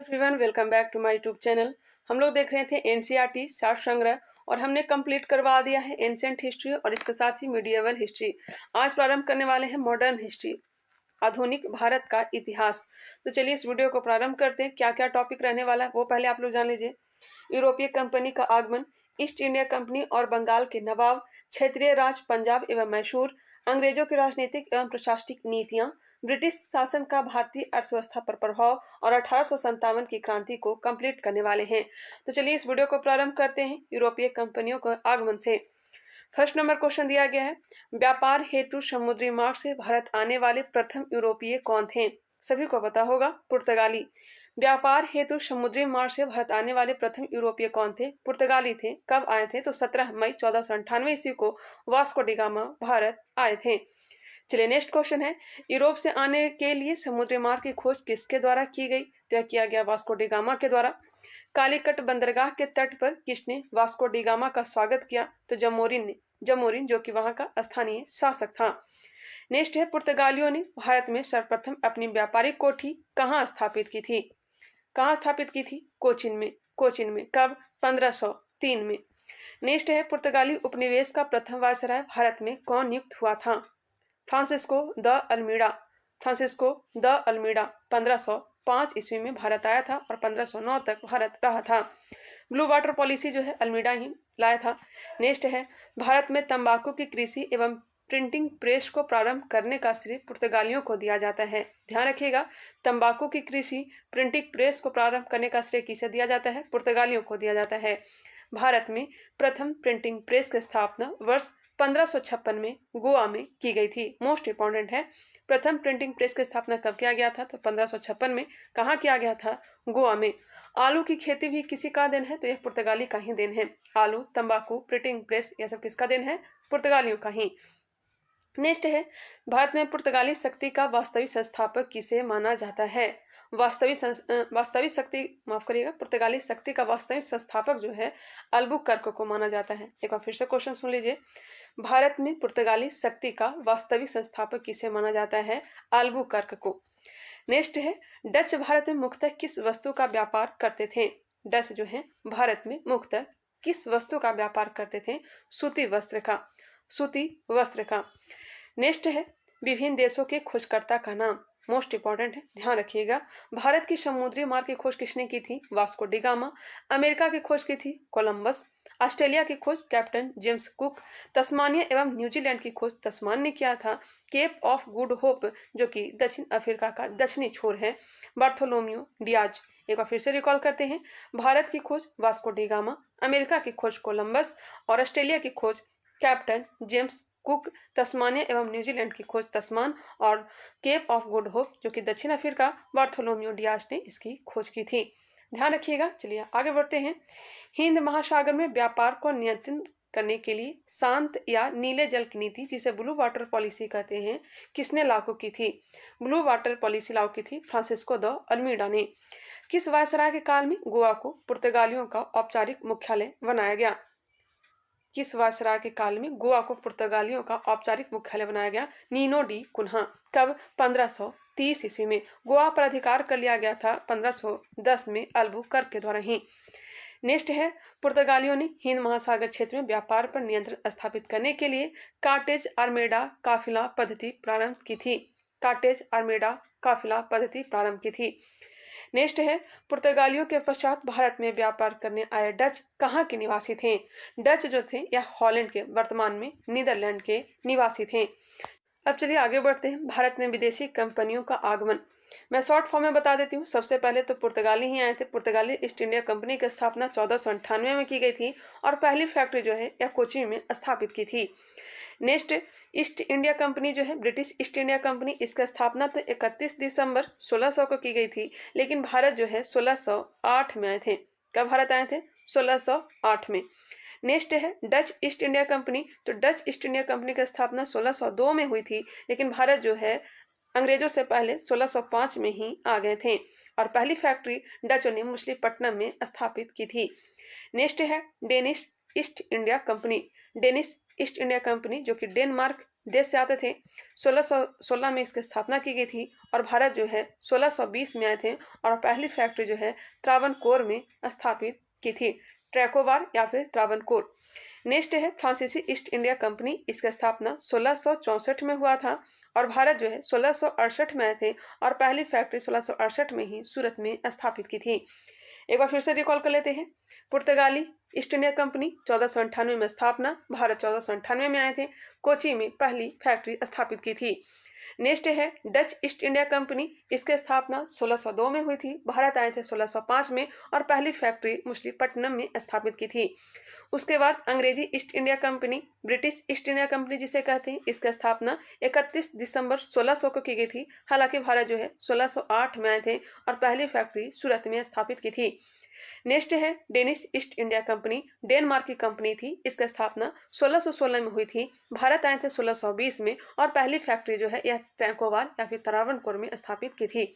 Everyone, welcome back to my YouTube channel. हम लोग देख रहे थे एनसीईआरटी सार संग्रह और हमने कंप्लीट करवा दिया है एंशिएंट हिस्ट्री और इसके साथ ही मिडिएवल हिस्ट्री। आज प्रारंभ करने वाले हैं मॉडर्न हिस्ट्री, आधुनिक भारत का इतिहास। तो चलिए इस वीडियो को प्रारंभ करते हैं। क्या क्या टॉपिक रहने वाला है वो पहले आप लोग जान लीजिए। यूरोपीय कंपनी का आगमन, ईस्ट इंडिया कंपनी और बंगाल के नवाब, क्षेत्रीय राज पंजाब एवं मैसूर, अंग्रेजों की राजनीतिक एवं प्रशासनिक नीतियां, ब्रिटिश शासन का भारतीय अर्थव्यवस्था पर प्रभाव और 1857 की क्रांति को कंप्लीट करने वाले हैं। तो चलिए इस वीडियो को प्रारंभ करते हैं यूरोपीय कंपनियों के आगमन से। फर्स्ट नंबर क्वेश्चन दिया गया है, व्यापार हेतु समुद्री मार्ग से भारत आने वाले प्रथम यूरोपीय कौन थे? सभी को पता होगा, पुर्तगाली। व्यापार हेतु समुद्री मार्ग से भारत आने वाले प्रथम यूरोपीय कौन थे? पुर्तगाली थे। कब आए थे? तो 17 मई 1498 ईस्वी को वास्को डी गामा भारत आए थे। चलिए नेक्स्ट क्वेश्चन है, यूरोप से आने के लिए समुद्री मार्ग की खोज किसके द्वारा की गई? तो यह किया गया वास्को डी गामा के द्वारा। कालीकट बंदरगाह के तट पर किसने वास्को डी गामा का स्वागत किया? तो जमोरिन ने। जमोरिन जो कि वहां का स्थानीय शासक था। नेक्स्ट है, पुर्तगालियों ने भारत में सर्वप्रथम अपनी व्यापारिक कोठी कहाँ स्थापित की थी? कहाँ स्थापित की थी? कोचिन में। कोचिन में। कब? 1503 में। नेक्स्ट है, पुर्तगाली उपनिवेश का प्रथम वायसराय भारत में कौन नियुक्त हुआ था? Francisco de Almeida. Francisco de Almeida 1505 ईस्वी में भारत आया था और 1509 तक भारत रहा था। ब्लू वाटर पॉलिसी जो है अल्मीडा ही लाया था। नेक्स्ट है, भारत में तंबाकू की कृषि एवं प्रिंटिंग प्रेस को प्रारंभ करने का श्रेय पुर्तगालियों को दिया जाता है। ध्यान रखिएगा, तंबाकू की कृषि प्रिंटिंग प्रेस को प्रारंभ करने का श्रेय किसे दिया जाता है? पुर्तगालियों को दिया जाता है। भारत में प्रथम प्रिंटिंग प्रेस की स्थापना वर्ष 1556 में गोवा में की गई थी। मोस्ट इंपॉर्टेंट है, प्रथम प्रिंटिंग प्रेस की स्थापना कब किया गया था? तो 1556 में। कहाँ किया गया था? गोवा में। आलू की खेती भी किसी का देन है? तो यह पुर्तगाली का ही देन है। आलू, तंबाकू, प्रिंटिंग प्रेस यह सब किसका देन है? पुर्तगालियों का ही। नेक्स्ट है, भारत में पुर्तगाली शक्ति का वास्तविक संस्थापक किसे माना जाता है? वास्तविक शक्ति, माफ करिएगा, पुर्तगाली शक्ति का वास्तविक संस्थापक जो है अल्बुकर्क को माना जाता है। एक बार फिर से क्वेश्चन सुन लीजिए, भारत में पुर्तगाली शक्ति का वास्तविक संस्थापक किसे माना जाता है? अल्बुकर्क को। नेक्स्ट है, डच भारत में मुख्यतः किस वस्तु का व्यापार करते थे? डच जो है भारत में मुख्यतः किस वस्तु का व्यापार करते थे? सूती वस्त्र का। सूती वस्त्र का। नेक्स्ट है, विभिन्न देशों के खोजकर्ता का नाम। मोस्ट इंपॉर्टेंट है, ध्यान रखिएगा। भारत की समुद्री मार्ग की खोज किसने की थी? Vasco D gamma. अमेरिका की खोज की थी कोलंबस। ऑस्ट्रेलिया की खोज कैप्टन जेम्स कुक। तस्मानिया एवं न्यूजीलैंड की खोज तस्मान ने किया था। केप ऑफ गुड होप जो कि दक्षिण अफ्रीका का दक्षिणी छोर है, बार्थोलोम्यू डियाज। एक बार फिर से रिकॉल करते हैं, भारत की खोज वास्को डी गामा, अमेरिका की खोज कोलंबस और ऑस्ट्रेलिया की खोज कैप्टन जेम्स कुक, तस्मानिया एवं न्यूजीलैंड की खोज तस्मान और केप ऑफ गुड होप जो कि दक्षिण अफ्रीका, बार्थोलोम्यू डियाज ने इसकी खोज की थी। ध्यान रखिएगा। चलिए आगे बढ़ते हैं। हिंद महासागर में व्यापार को नियंत्रित करने के लिए शांत या नीले जल की नीति, जिसे ब्लू वाटर पॉलिसी कहते हैं, किसने लागू की थी? ब्लू वाटर पॉलिसी लागू की थी फ्रांसिस्को द अल्मीडा ने। किस वायसराय के काल में गोवा को पुर्तगालियों का औपचारिक मुख्यालय बनाया गया? किस वायसराय के काल में गोवा को पुर्तगालियों का औपचारिक मुख्यालय बनाया गया? Nino de Cunha. कब? 1530 ईस्वी में। गोवा पर अधिकार कर लिया गया था 1510 में अल्बुकर्क के द्वारा ही। नेक्स्ट है, पुर्तगालियों ने हिंद महासागर क्षेत्र में व्यापार पर नियंत्रण स्थापित करने के लिए कार्टेज आर्मेडा काफिला पद्धति प्रारंभ की थी। कार्टेज आर्मेडा काफिला पद्धति प्रारंभ की थी। नेक्स्ट है, पुर्तगालियों के पश्चात भारत में व्यापार करने आए डच कहाँ के निवासी थे? डच जो थे यह हॉलैंड के, वर्तमान में नीदरलैंड के निवासी थे। अब चलिए आगे बढ़ते हैं। भारत में विदेशी कंपनियों का आगमन मैं शॉर्ट फॉर्म में बता देती हूँ। सबसे पहले तो पुर्तगाली ही आए थे। पुर्तगाली ईस्ट इंडिया कंपनी की स्थापना 1498 में की गई थी और पहली फैक्ट्री जो है यह कोचीन में स्थापित की थी। नेक्स्ट, ईस्ट इंडिया कंपनी जो है ब्रिटिश ईस्ट इंडिया कंपनी, इसका स्थापना तो 31 दिसंबर 1600 को की गई थी, लेकिन भारत जो है 1608 में आए थे। कब भारत आए थे? 1608 में। नेक्स्ट है डच ईस्ट इंडिया कंपनी। तो डच ईस्ट इंडिया कंपनी की स्थापना 1602 में हुई थी, लेकिन भारत जो है अंग्रेजों से पहले 1605 में ही आ गए थे और पहली फैक्ट्री डचों ने मछलीपट्टनम में स्थापित की थी। नेक्स्ट है Danish east India company. Danish east India company जो कि डेनमार्क देश से आते थे। 1616 में इसकी स्थापना की गई थी और भारत जो है 1620 में आए थे और पहली फैक्ट्री जो है त्रावणकोर में स्थापित की थी, ट्रैकोवार या फिर त्रावणकोर। नेक्स्ट है फ्रांसीसी ईस्ट इंडिया कंपनी। इसकी स्थापना 1664 में हुआ था और भारत जो है 1668 में आए थे और पहली फैक्ट्री 1668 में ही सूरत में स्थापित की थी। एक बार फिर से रिकॉल कर लेते हैं। पुर्तगाली ईस्ट इंडिया कंपनी 1498 में स्थापना, भारत 1498 में आए थे, कोची में पहली फैक्ट्री स्थापित की थी। नेक्स्ट है डच ईस्ट इंडिया कंपनी। इसकी स्थापना 1602 में हुई थी, भारत आए थे 1605 में और पहली फैक्ट्री मछलीपट्टनम में स्थापित की थी। उसके बाद अंग्रेजी east India company, British east India company जिसे कहते हैं, इसकी स्थापना 31 दिसंबर 1600 को की गई थी। हालांकि भारत जो है 1608 में आए थे और पहली फैक्ट्री सूरत में स्थापित की थी। नेक्स्ट है Danish east India company, Denmark की कंपनी थी। इसकी स्थापना 1616 में हुई थी, भारत आए थे 1620 में और पहली फैक्ट्री जो है यह ट्रैकोवार या फिर त्रावणकोर में स्थापित की थी।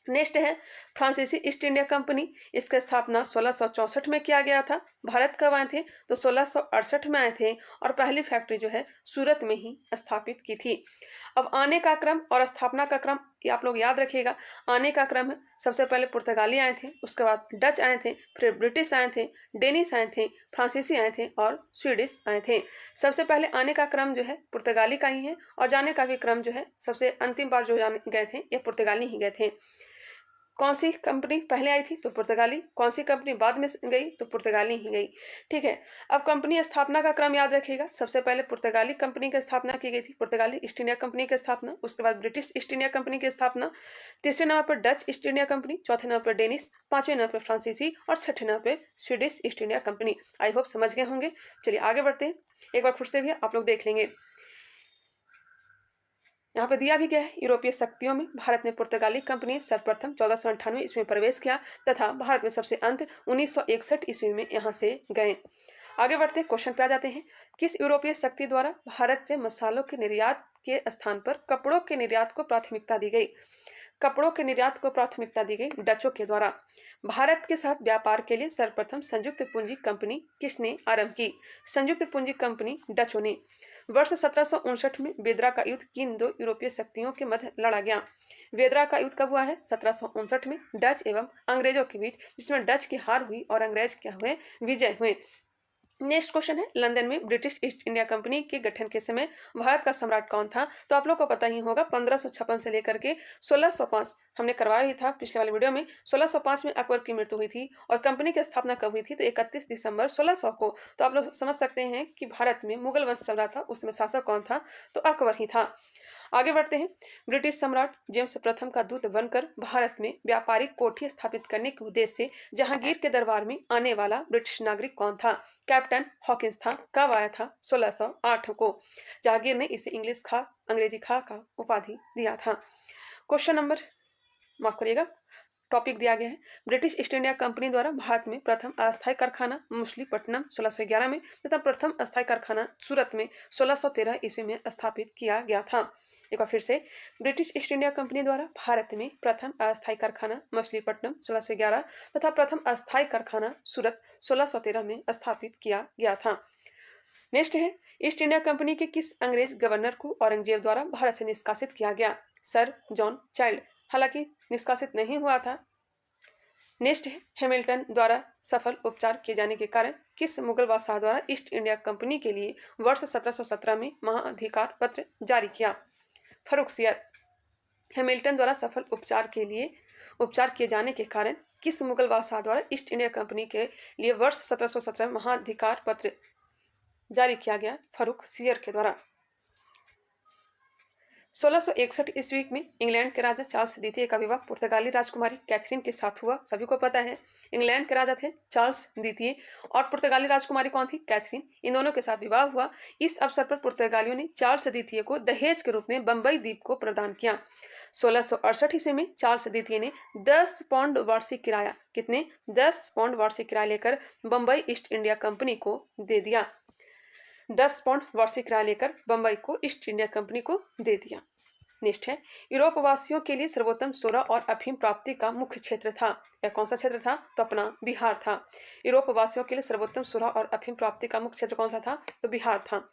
नेक्स्ट है फ्रांसीसी ईस्ट इंडिया कंपनी। इसकी स्थापना 1664 में किया गया था, भारत कब आए थे तो 1668 में आए थे और पहली फैक्ट्री जो है सूरत में ही स्थापित की थी। अब आने का क्रम और स्थापना का क्रम आप लोग याद रखिएगा। आने का क्रम है, सबसे पहले पुर्तगाली आए थे, उसके बाद डच आए थे, फिर ब्रिटिश आए थे, डेनिश आए थे, फ्रांसीसी आए थे और स्वीडिश आए थे। सबसे पहले आने का क्रम जो है पुर्तगाली का ही है और जाने का भी क्रम जो है सबसे अंतिम बार जो जाने गए थे ये पुर्तगाली ही गए थे। कौन सी कंपनी पहले आई थी तो पुर्तगाली, कौन सी कंपनी बाद में गई तो पुर्तगाली ही गई। ठीक है, अब कंपनी स्थापना का क्रम याद रखिएगा। सबसे पहले पुर्तगाली कंपनी की स्थापना की गई थी, पुर्तगाली ईस्ट इंडिया कंपनी की स्थापना, उसके बाद ब्रिटिश ईस्ट इंडिया कंपनी की स्थापना, तीसरे नंबर पर डच ईस्ट इंडिया कंपनी, चौथे नंबर पर डेनिश, पांचवें नंबर पर फ्रांसीसी और छठे नंबर पर Swedish east India company. I hope समझ गए होंगे। चलिए आगे बढ़ते हैं, एक बार फिर से भी आप लोग देख लेंगे। यहाँ पे दिया भी गया है, यूरोपीय शक्तियों में भारत ने पुर्तगाली कंपनी सर्वप्रथम 1498 ईस्वी में प्रवेश किया तथा भारत में सबसे अंत 1961 ईस्वी में यहाँ से गए। आगे बढ़ते क्वेश्चन पे आ जाते हैं। किस यूरोपीय शक्ति द्वारा भारत से मसालों के निर्यात के स्थान पर कपड़ों के निर्यात को प्राथमिकता दी गई? कपड़ों के निर्यात को प्राथमिकता दी गई डचों के द्वारा। भारत के साथ व्यापार के लिए सर्वप्रथम संयुक्त पूंजी कंपनी किसने आरंभ की? संयुक्त पूंजी कंपनी डचों ने। वर्ष 1759 में वेदरा का युद्ध किन दो यूरोपीय शक्तियों के मध्य लड़ा गया? वेदरा का युद्ध कब हुआ है? 1759 में डच एवं अंग्रेजों के बीच, जिसमें डच की हार हुई और अंग्रेज क्या हुए? विजय हुए। नेक्स्ट क्वेश्चन है, लंदन में ब्रिटिश ईस्ट इंडिया कंपनी के गठन के समय भारत का सम्राट कौन था? तो आप लोग को पता ही होगा, 1556 से लेकर के 1605 हमने करवाया ही था पिछले वाले वीडियो में। 1605 में अकबर की मृत्यु हुई थी और कंपनी की स्थापना कब हुई थी? तो 31 दिसंबर 1600 को। तो आप लोग समझ सकते हैं कि भारत में मुगल वंश चल रहा था, उसमें शासक कौन था? तो अकबर ही था। आगे बढ़ते हैं। ब्रिटिश सम्राट जेम्स प्रथम का दूत बनकर भारत में व्यापारिक कोठी स्थापित करने के उद्देश्य से जहांगीर के दरबार में आने वाला ब्रिटिश नागरिक कौन था? कैप्टन हॉकिंस था। कब आया था? 1608 को। जहांगीर ने इसे इंग्लिश खा, अंग्रेजी खा का उपाधि दिया था। क्वेश्चन नंबर, माफ करिएगा, टॉपिक दिया गया है, ब्रिटिश ईस्ट इंडिया कंपनी द्वारा भारत में प्रथम अस्थायी कारखाना मछलीपट्टनम 1611 में तथा प्रथम अस्थायी कारखाना सूरत में 1613 ईस्वी में स्थापित किया गया था। एक बार फिर से, ब्रिटिश ईस्ट इंडिया कंपनी द्वारा भारत में प्रथम अस्थायी कारखाना मछलीपट्टनम 1611 तथा प्रथम अस्थायी कारखाना सूरत 1613 में स्थापित किया गया था। नेक्स्ट है, ईस्ट इंडिया कंपनी के किस अंग्रेज गवर्नर को औरंगजेब द्वारा भारत से निष्कासित किया गया? Sir John child. हालांकि निष्कासित नहीं हुआ था। नेक्स्ट है, हैमिल्टन द्वारा सफल उपचार किए जाने के कारण किस मुगल बादशाह द्वारा ईस्ट इंडिया कंपनी के लिए वर्ष 1717 में महाअधिकार पत्र जारी किया? फर्रुखसियर। हैमिल्टन द्वारा सफल उपचार किए जाने के कारण किस मुगल बादशाह द्वारा ईस्ट इंडिया कंपनी के लिए वर्ष 1717 में महाअधिकार पत्र जारी किया गया? फर्रुखसियर के द्वारा। 1661 ईस्वी में इंग्लैंड के राजा चार्ल्स द्वितीय का विवाह पुर्तगाली राजकुमारी कैथरीन के साथ हुआ। सभी को पता है, इंग्लैंड के राजा थे चार्ल्स द्वितीय और पुर्तगाली राजकुमारी कौन थी? कैथरीन। इन दोनों के साथ विवाह हुआ। इस अवसर पर पुर्तगालियों ने चार्ल्स द्वितीय को दहेज के रूप में बंबई द्वीप को प्रदान किया। 1668 ईस्वी में चार्ल्स द्वितीय ने 10 पाउंड वार्षिक किराया, कितने? 10 पाउंड वार्षिक किराया लेकर बंबई ईस्ट इंडिया कंपनी को दे दिया। 10 पाउंड वार्षिक किराया लेकर बंबई को ईस्ट इंडिया कंपनी को दे दिया। नेक्स्ट है, यूरोप वासियों के लिए सर्वोत्तम सोरा और अफीम प्राप्ति का मुख्य क्षेत्र था। यह कौन सा क्षेत्र था? तो अपना बिहार था। यूरोप वासियों के लिए सर्वोत्तम सोरा और अफीम प्राप्ति का मुख्य क्षेत्र कौन सा था? तो बिहार था।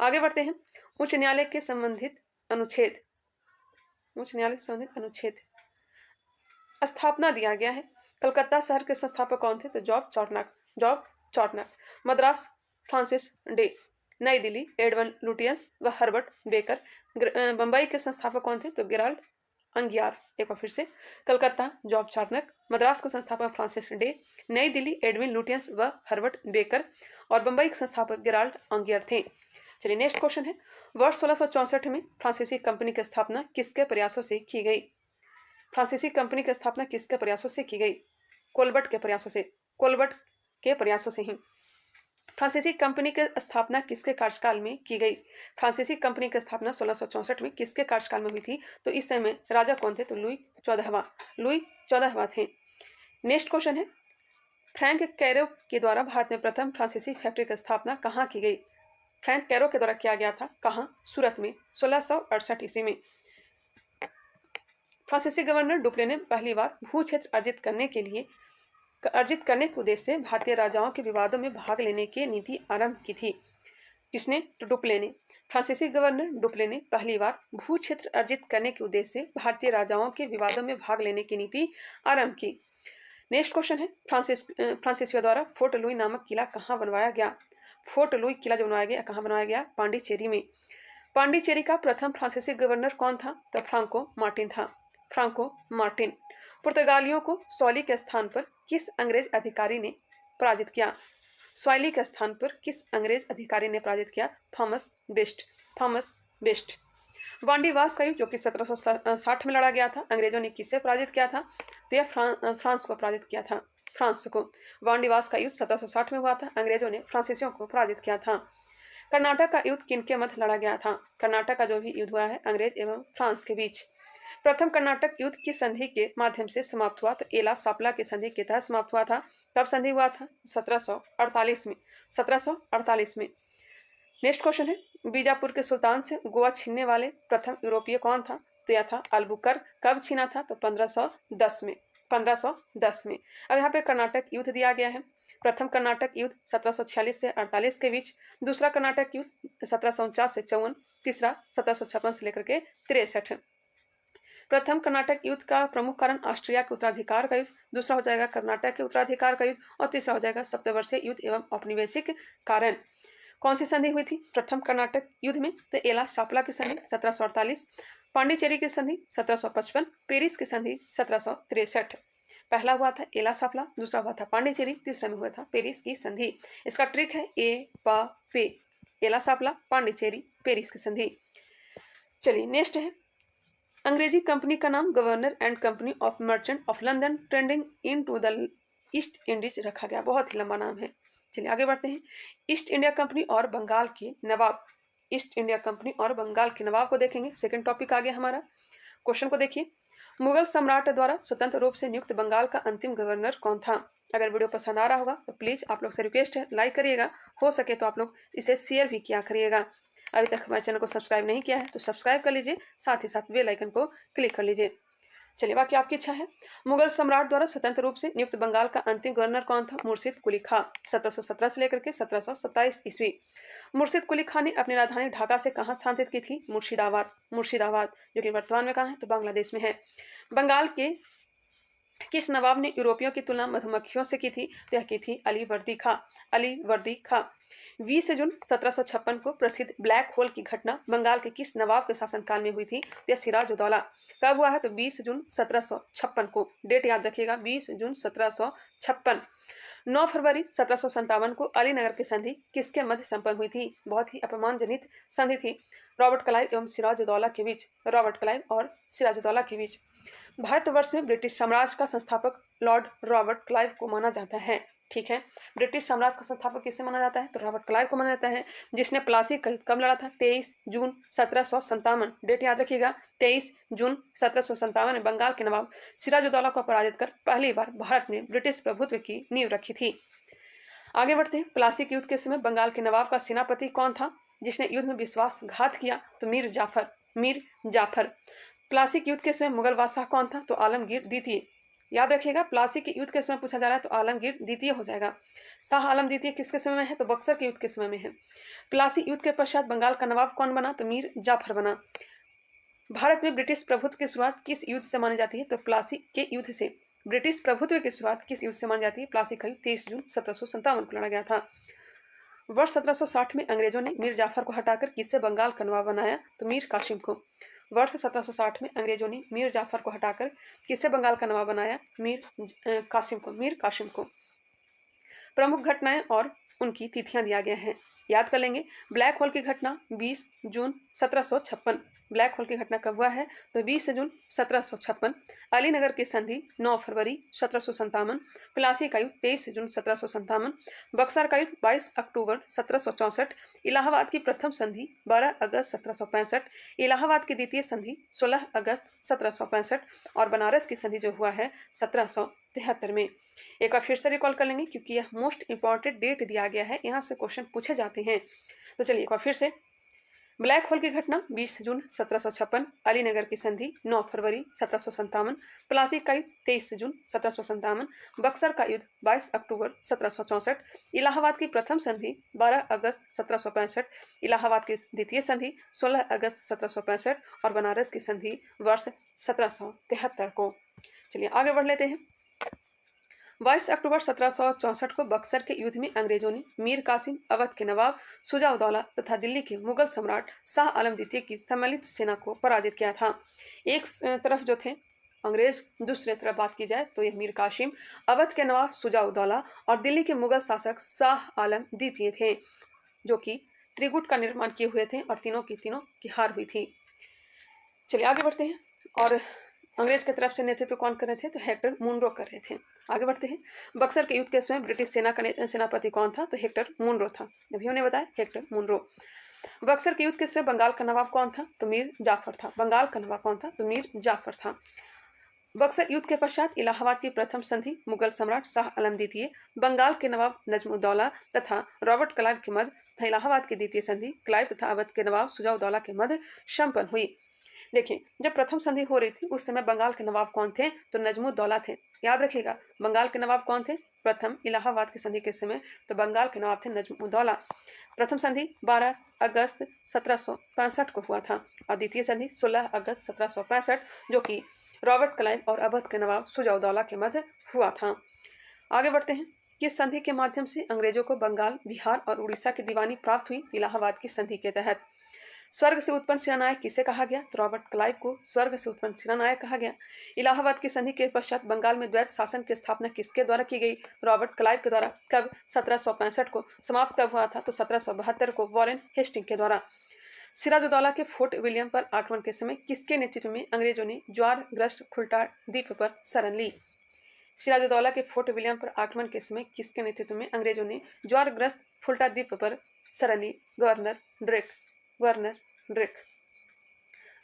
आगे बढ़ते हैं। उच्च न्यायालय के संबंधित अनुच्छेद, उच्च न्यायालय से संबंधित अनुच्छेद। स्थापना दिया गया है। कलकत्ता शहर के संस्थापक कौन थे? तो Job Charnock. Madras Francis Day. नई दिल्ली एडवन लुटियंस व हर्बर्ट बेकर। बंबई के संस्थापक कौन थे? तो गेराल्ड अंगियार। एक बार फिर से, कलकत्ता जॉब चार्नक, मद्रास के संस्थापक फ्रांसिस डे, नई दिल्ली एडविन लुटियंस व हर्बर्ट बेकर और बंबई के संस्थापक गेराल्ड अंगियर थे। चलिए नेक्स्ट क्वेश्चन है, वर्ष 1664 में फ्रांसीसी कंपनी की स्थापना किसके प्रयासों से की गई? फ्रांसीसी कंपनी की स्थापना किसके प्रयासों से की गई? कोलबर्ट के प्रयासों से, कोलबर्ट के प्रयासों से ही। फ्रांसीसी कंपनी की स्थापना किसके कार्यकाल में की गई? फ्रांसीसी कंपनी की स्थापना 1664 में किसके कार्यकाल में हुई थी? तो इस समय राजा कौन थे? तो लुई 14वां थे। नेक्स्ट क्वेश्चन है, फ्रैंक कैरो के द्वारा भारत में प्रथम फ्रांसीसी फैक्ट्री की स्थापना कहाँ की गई? फ्रैंक कैरो के द्वारा किया गया था, कहाँ? सूरत में, 1668 ईस्वी में। फ्रांसीसी गवर्नर डुप्ले ने पहली बार भू क्षेत्र अर्जित करने के उद्देश्य से भारतीय राजाओं के विवादों में भाग लेने की नीति आरंभ की थी। किसने? तो डुप्ले ने। फ्रांसीसी गवर्नर डुप्ले ने पहली बार भू क्षेत्र अर्जित करने के उद्देश्य से भारतीय राजाओं के विवादों में भाग लेने की नीति आरंभ की। नेक्स्ट क्वेश्चन है, फ्रांसीसियों द्वारा फोर्ट लुई नामक किला कहाँ बनवाया गया? फोर्ट लुई किला जो बनवाया गया, कहाँ बनवाया गया? पांडिचेरी में। पांडिचेरी का प्रथम फ्रांसीसी गवर्नर कौन था? तो फ्रांको मार्टिन था, फ्रांको मार्टिन। पुर्तगालियों को सॉली के स्थान पर किस अंग्रेज अधिकारी ने पराजित किया? सॉली के स्थान पर किस अंग्रेज अधिकारी ने पराजित किया? Thomas best. वांडीवास का युद्ध जो कि 1760 में लड़ा गया था, अंग्रेजों ने किससे पराजित किया था? तो यह फ्रांस को पराजित किया था, फ्रांस को। वांडीवास का युद्ध 1760 में हुआ था, अंग्रेजों ने फ्रांसीसियों को पराजित किया था। कर्नाटक का युद्ध किनके मध्य लड़ा गया था? कर्नाटक का जो भी युद्ध हुआ है अंग्रेज एवं फ्रांस के बीच। प्रथम कर्नाटक युद्ध किस संधि के माध्यम से समाप्त हुआ? तो एला सापला के संधि के तहत समाप्त हुआ था। कब संधि हुआ था? 1748 में। नेक्स्ट क्वेश्चन है, बीजापुर के सुल्तान से गोवा छीनने वाले प्रथम यूरोपीय कौन था? तो यह था अल्बुकर्क। कब छीना था? तो 1510 में। अब यहाँ पे कर्नाटक युद्ध दिया गया है। प्रथम कर्नाटक युद्ध 1746 से 48 के बीच, दूसरा कर्नाटक युद्ध 1749 से 54, तीसरा 1756 से लेकर के 63। प्रथम कर्नाटक युद्ध का प्रमुख कारण ऑस्ट्रिया के उत्तराधिकार का युद्ध, दूसरा हो जाएगा कर्नाटक के उत्तराधिकार का युद्ध और तीसरा हो जाएगा सप्तवर्षीय युद्ध एवं औपनिवेशिक कारण। कौन सी संधि हुई थी प्रथम कर्नाटक युद्ध में? तो एला सापला की संधि 1748, पांडिचेरी की संधि 1755, पेरिस की संधि 1763। पहला हुआ था एला सापला, दूसरा हुआ था पांडिचेरी, तीसरा में हुआ था पेरिस की संधि। इसका ट्रिक है ए पा पे, एला सापला, पांडिचेरी, पेरिस की संधि। चलिए नेक्स्ट है, अंग्रेजी कंपनी का नाम governor and company of merchant of London trading into the East Indies रखा गया। बहुत ही लंबा नाम है। चलिए आगे बढ़ते हैं। ईस्ट इंडिया कंपनी और बंगाल के नवाब, ईस्ट इंडिया कंपनी और बंगाल के नवाब को देखेंगे। सेकंड टॉपिक आ गया हमारा। क्वेश्चन को देखिए, मुगल सम्राट द्वारा स्वतंत्र रूप से नियुक्त बंगाल का अंतिम गवर्नर कौन था? अगर वीडियो पसंद आ रहा होगा तो प्लीज आप लोग से रिक्वेस्ट है, लाइक करिएगा, हो सके तो आप लोग इसे शेयर भी किया करिएगा। अभी तक हमारे चैनल को सब्सक्राइब नहीं किया है तो सब्सक्राइब कर लीजिए, साथ ही साथ बेल आइकन को क्लिक कर लीजिए। चलिए बाकी आपकी इच्छा है। मुगल सम्राट द्वारा स्वतंत्र रूप से नियुक्त बंगाल का अंतिम गवर्नर कौन था? मुर्शिद कुली खां, 1717 से लेकर के 1727 ईस्वी। मुर्शिद कुली खां ने अपनी राजधानी ढाका से कहाँ स्थानांतरित की थी? मुर्शिदाबाद, जो कि वर्तमान में कहाँ है? तो बांग्लादेश में है। बंगाल के किस नवाब ने यूरोपियों की तुलना मधुमक्खियों से की थी? तो यह की थी अलीवर्दी खां। 20 जून 1756 को प्रसिद्ध ब्लैक होल की घटना बंगाल के किस नवाब के शासनकाल में हुई थी? तो यह सिराजुद्दौला। कब हुआ है? तो 20 जून 1756 को। डेट याद रखिएगा, 20 जून 1756। 9 फरवरी 1757 को अलीनगर की संधि किसके मध्य संपन्न हुई थी? बहुत ही अपमानजनित संधि थी, रॉबर्ट क्लाइव एवं सिराजुद्दौला के बीच। भारतवर्ष में ब्रिटिश साम्राज्य का संस्थापक लॉर्ड रॉबर्ट क्लाइव को माना जाता है। ठीक है, ब्रिटिश साम्राज्य का संस्थापक किसे माना जाता है? तो रॉबर्ट क्लाइव को माना जाता है, जिसने प्लासी का युद्ध कब लड़ा था? 23 जून 1757। डेट याद रखिएगा, 23 जून 1757 में बंगाल के नवाब सिराजुद्दौला को पराजित कर पहली बार भारत में ब्रिटिश प्रभुत्व की नींव रखी थी। आगे बढ़ते हैं। प्लासी के युद्ध के समय बंगाल के नवाब का सेनापति कौन था जिसने युद्ध में विश्वासघात किया? तो मीर जाफर। प्लासी के युद्ध के समय मुगल बादशाह कौन था? तो आलमगीर द्वितीय। याद रखिएगा, प्लासी के युद्ध के समय पूछा जा रहा है तो आलमगीर द्वितीय हो जाएगा। शाह आलम द्वितीय किसके समय में है? तो बक्सर के युद्ध के समय में है। प्लासी युद्ध के पश्चात बंगाल का नवाब कौन बना? तो मीर जाफर बना। भारत में ब्रिटिश प्रभुत्व की शुरुआत किस युद्ध से मानी जाती है? तो प्लासी के युद्ध से। ब्रिटिश प्रभुत्व की शुरुआत किस युद्ध से मानी जाती है? प्लासी का युद्ध 23 जून 1757 को लड़ा गया था। वर्ष 1760 में अंग्रेजों ने मीर जाफर को हटाकर किससे बंगाल का नवाब बनाया? तो मीर कासिम को। वर्ष 1760 में अंग्रेजों ने मीर जाफर को हटाकर किससे बंगाल का नवाब बनाया? मीर कासिम को। प्रमुख घटनाएं और उनकी तिथियां दिया गया है, याद कर लेंगे। ब्लैक होल की घटना 20 जून 1756। ब्लैक होल की घटना कब हुआ है? तो 20 जून 1756। अलीनगर की संधि 9 फरवरी 1757। प्लासी का युद्ध 23 जून 1757। बक्सर का युद्ध 22 अक्टूबर 1764। इलाहाबाद की प्रथम संधि 12 अगस्त 1765। इलाहाबाद की द्वितीय संधि 16 अगस्त 1765 और बनारस की संधि जो हुआ है 1773 में। एक बार फिर से रिकॉल कर लेंगे क्योंकि यह मोस्ट इंपॉर्टेंट डेट दिया गया है, यहाँ से क्वेश्चन पूछे जाते हैं। तो चलिए एक बार फिर से। ब्लैक होल की घटना 20 जून 1756। अलीनगर की संधि 9 फरवरी 1757। प्लासी का युद्ध 23 जून 1757। बक्सर का युद्ध 22 अक्टूबर 1764। इलाहाबाद की प्रथम संधि 12 अगस्त 1765। इलाहाबाद की द्वितीय संधि 16 अगस्त 1765 और बनारस की संधि वर्ष 1773 को। चलिए आगे बढ़ लेते हैं। 22 अक्टूबर 1764 को बक्सर के युद्ध में अंग्रेजों ने मीर कासिम, अवध के नवाब शुजा-उद-दौला तथा दिल्ली के मुगल सम्राट शाह आलम द्वितीय की सम्मिलित सेना को पराजित किया था। एक तरफ जो थे अंग्रेज, दूसरे तरफ बात की जाए तो ये मीर कासिम, अवध के नवाब शुजा-उद-दौला और दिल्ली के मुगल शासक शाह आलम द्वितीय थे, जो कि त्रिगुट का निर्माण किए हुए थे और तीनों की हार हुई थी। चलिए आगे बढ़ते हैं। और अंग्रेज की तरफ से नेतृत्व कौन कर रहे थे? तो हेक्टर मुनरो कर रहे थे। आगे बढ़ते हैं। बक्सर के युद्ध के समय ब्रिटिश सेना का सेनापति कौन था? तो हेक्टर मुनरो था। अभी हमने बताया हेक्टर मुनरो। बक्सर के युद्ध के समय बंगाल का नवाब कौन था? तो मीर जाफर था। बंगाल का नवाब कौन था? तो मीर जाफर था। बक्सर युद्ध के पश्चात इलाहाबाद की प्रथम संधि मुगल सम्राट शाह आलम द्वितीय, बंगाल के नवाब नजमुद्दौला तथा रॉबर्ट क्लाइव के मध्य तथा इलाहाबाद की द्वितीय संधि क्लाइव तथा अवध के नवाब शुजा-उद-दौला के मध्य संपन्न हुई। देखिए, जब प्रथम संधि हो रही थी उस समय बंगाल के नवाब कौन थे? तो नजमुद्दौला थे। याद रखिएगा, बंगाल के नवाब कौन थे? प्रथम इलाहाबाद की संधि के समय तो बंगाल के नवाब थे नजमुद्दौला। प्रथम संधि 12 अगस्त 1765 को हुआ था और द्वितीय संधि 16 अगस्त 1765 जो कि रॉबर्ट क्लाइव और अवध के नवाब शुजा-उद-दौला के मध्य हुआ था। आगे बढ़ते हैं। किस संधि के माध्यम से अंग्रेजों को बंगाल, बिहार और उड़ीसा की दीवानी प्राप्त हुई? इलाहाबाद की संधि के तहत। स्वर्ग से उत्पन्न सेनानायक किसे कहा गया? तो रॉबर्ट क्लाइव को स्वर्ग से उत्पन्न सेनानायक कहा गया। इलाहाबाद की संधि के पश्चात बंगाल में द्वैत शासन की स्थापना किसके द्वारा की गई? रॉबर्ट क्लाइव के द्वारा। कब? 1765 को। समाप्त कब हुआ था? तो 1772 को वॉरेन हेस्टिंग के द्वारा। सिराजुद्दौला के फोर्ट विलियम पर आक्रमण के समय किसके नेतृत्व में अंग्रेजों ने ज्वारग्रस्त फुल्टा द्वीप पर शरण ली? सिराजुद्दौला के फोर्ट विलियम पर आक्रमण के समय किसके नेतृत्व में अंग्रेजों ने ज्वारग्रस्त फुल्टा द्वीप पर शरण ली? Governor Drake.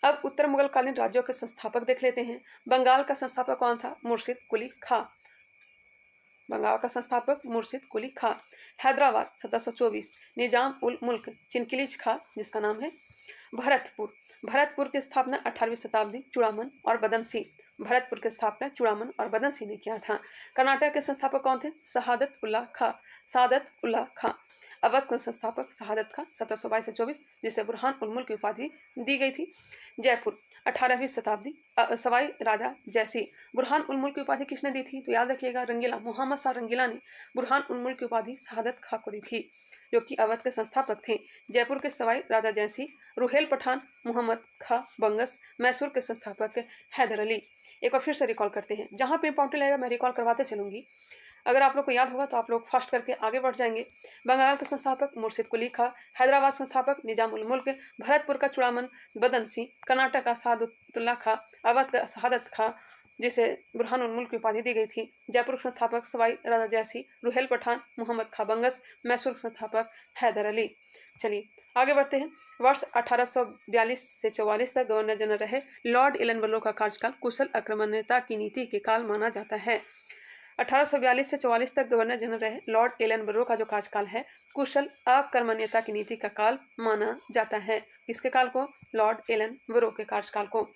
अब उत्तर मुगल कालीन राज्यों के संस्थापक देख लेते हैं। बंगाल का संस्थापक कौन था? मुर्शिद कुली खां। बंगाल का संस्थापक मुर्शिद कुली खां। हैदराबाद 1724 निजाम उल मुल्क चिनकिलीज खां, जिसका नाम है भरतपुर की स्थापना 18वीं शताब्दी चूड़ामन और बदनसी ने किया था। कर्नाटक के संस्थापक कौन थे? सादत उल्लाह खां। अवध का संस्थापक शहादत खां 1722 से 24, जिसे बुरहान उल मुल्क की उपाधि दी गई थी। जयपुर 18वीं शताब्दी सवाई राजा जयसी। बुरहान उल मुल्क की उपाधि किसने दी थी? तो याद रखिएगा, रंगीला, मोहम्मद शाह रंगीला ने बुरहान उल मुल्क की उपाधि शहादत खां को दी थी, जो कि अवध के संस्थापक थे। जयपुर के सवाई राजा जयसी, रुहेल पठान, मोहम्मद खां बंगस, मैसूर के संस्थापक हैदर अली। एक बार फिर से रिकॉल करते हैं, जहाँ पे इंपॉर्टेंट लगेगा मैं रिकॉल करवाते चलूंगी। अगर आप लोग को याद होगा तो आप लोग फास्ट करके आगे बढ़ जाएंगे। बंगाल के संस्थापक मुर्शिद कुली खां, हैदराबाद संस्थापक निजाम उल मुल्क, भरतपुर का चूड़ामन बदनसी, कर्नाटक का सादुल्ला खां, अवध का शहादत खां, जिसे बुरहान उल मुल्क की उपाधि दी गई थी। जयपुर के संस्थापक सवाई राजा जयसी, रुहेल पठान, मोहम्मद खां बंगस, मैसूर के संस्थापक हैदर अली। चलिए आगे बढ़ते हैं। वर्ष 1842 से 44 तक गवर्नर जनरल रहे लॉर्ड एलनबरो का कार्यकाल कुशल आक्रमणीयता की नीति के काल माना जाता है। 1842 से 44 तक गवर्नर जनरल रहे लॉर्ड एलनबरो का जो कार्यकाल है कुशल आक्रमणीयता की नीति का काल माना जाता है। किसके काल को? लॉर्ड एलनबरो के कार्यकाल को।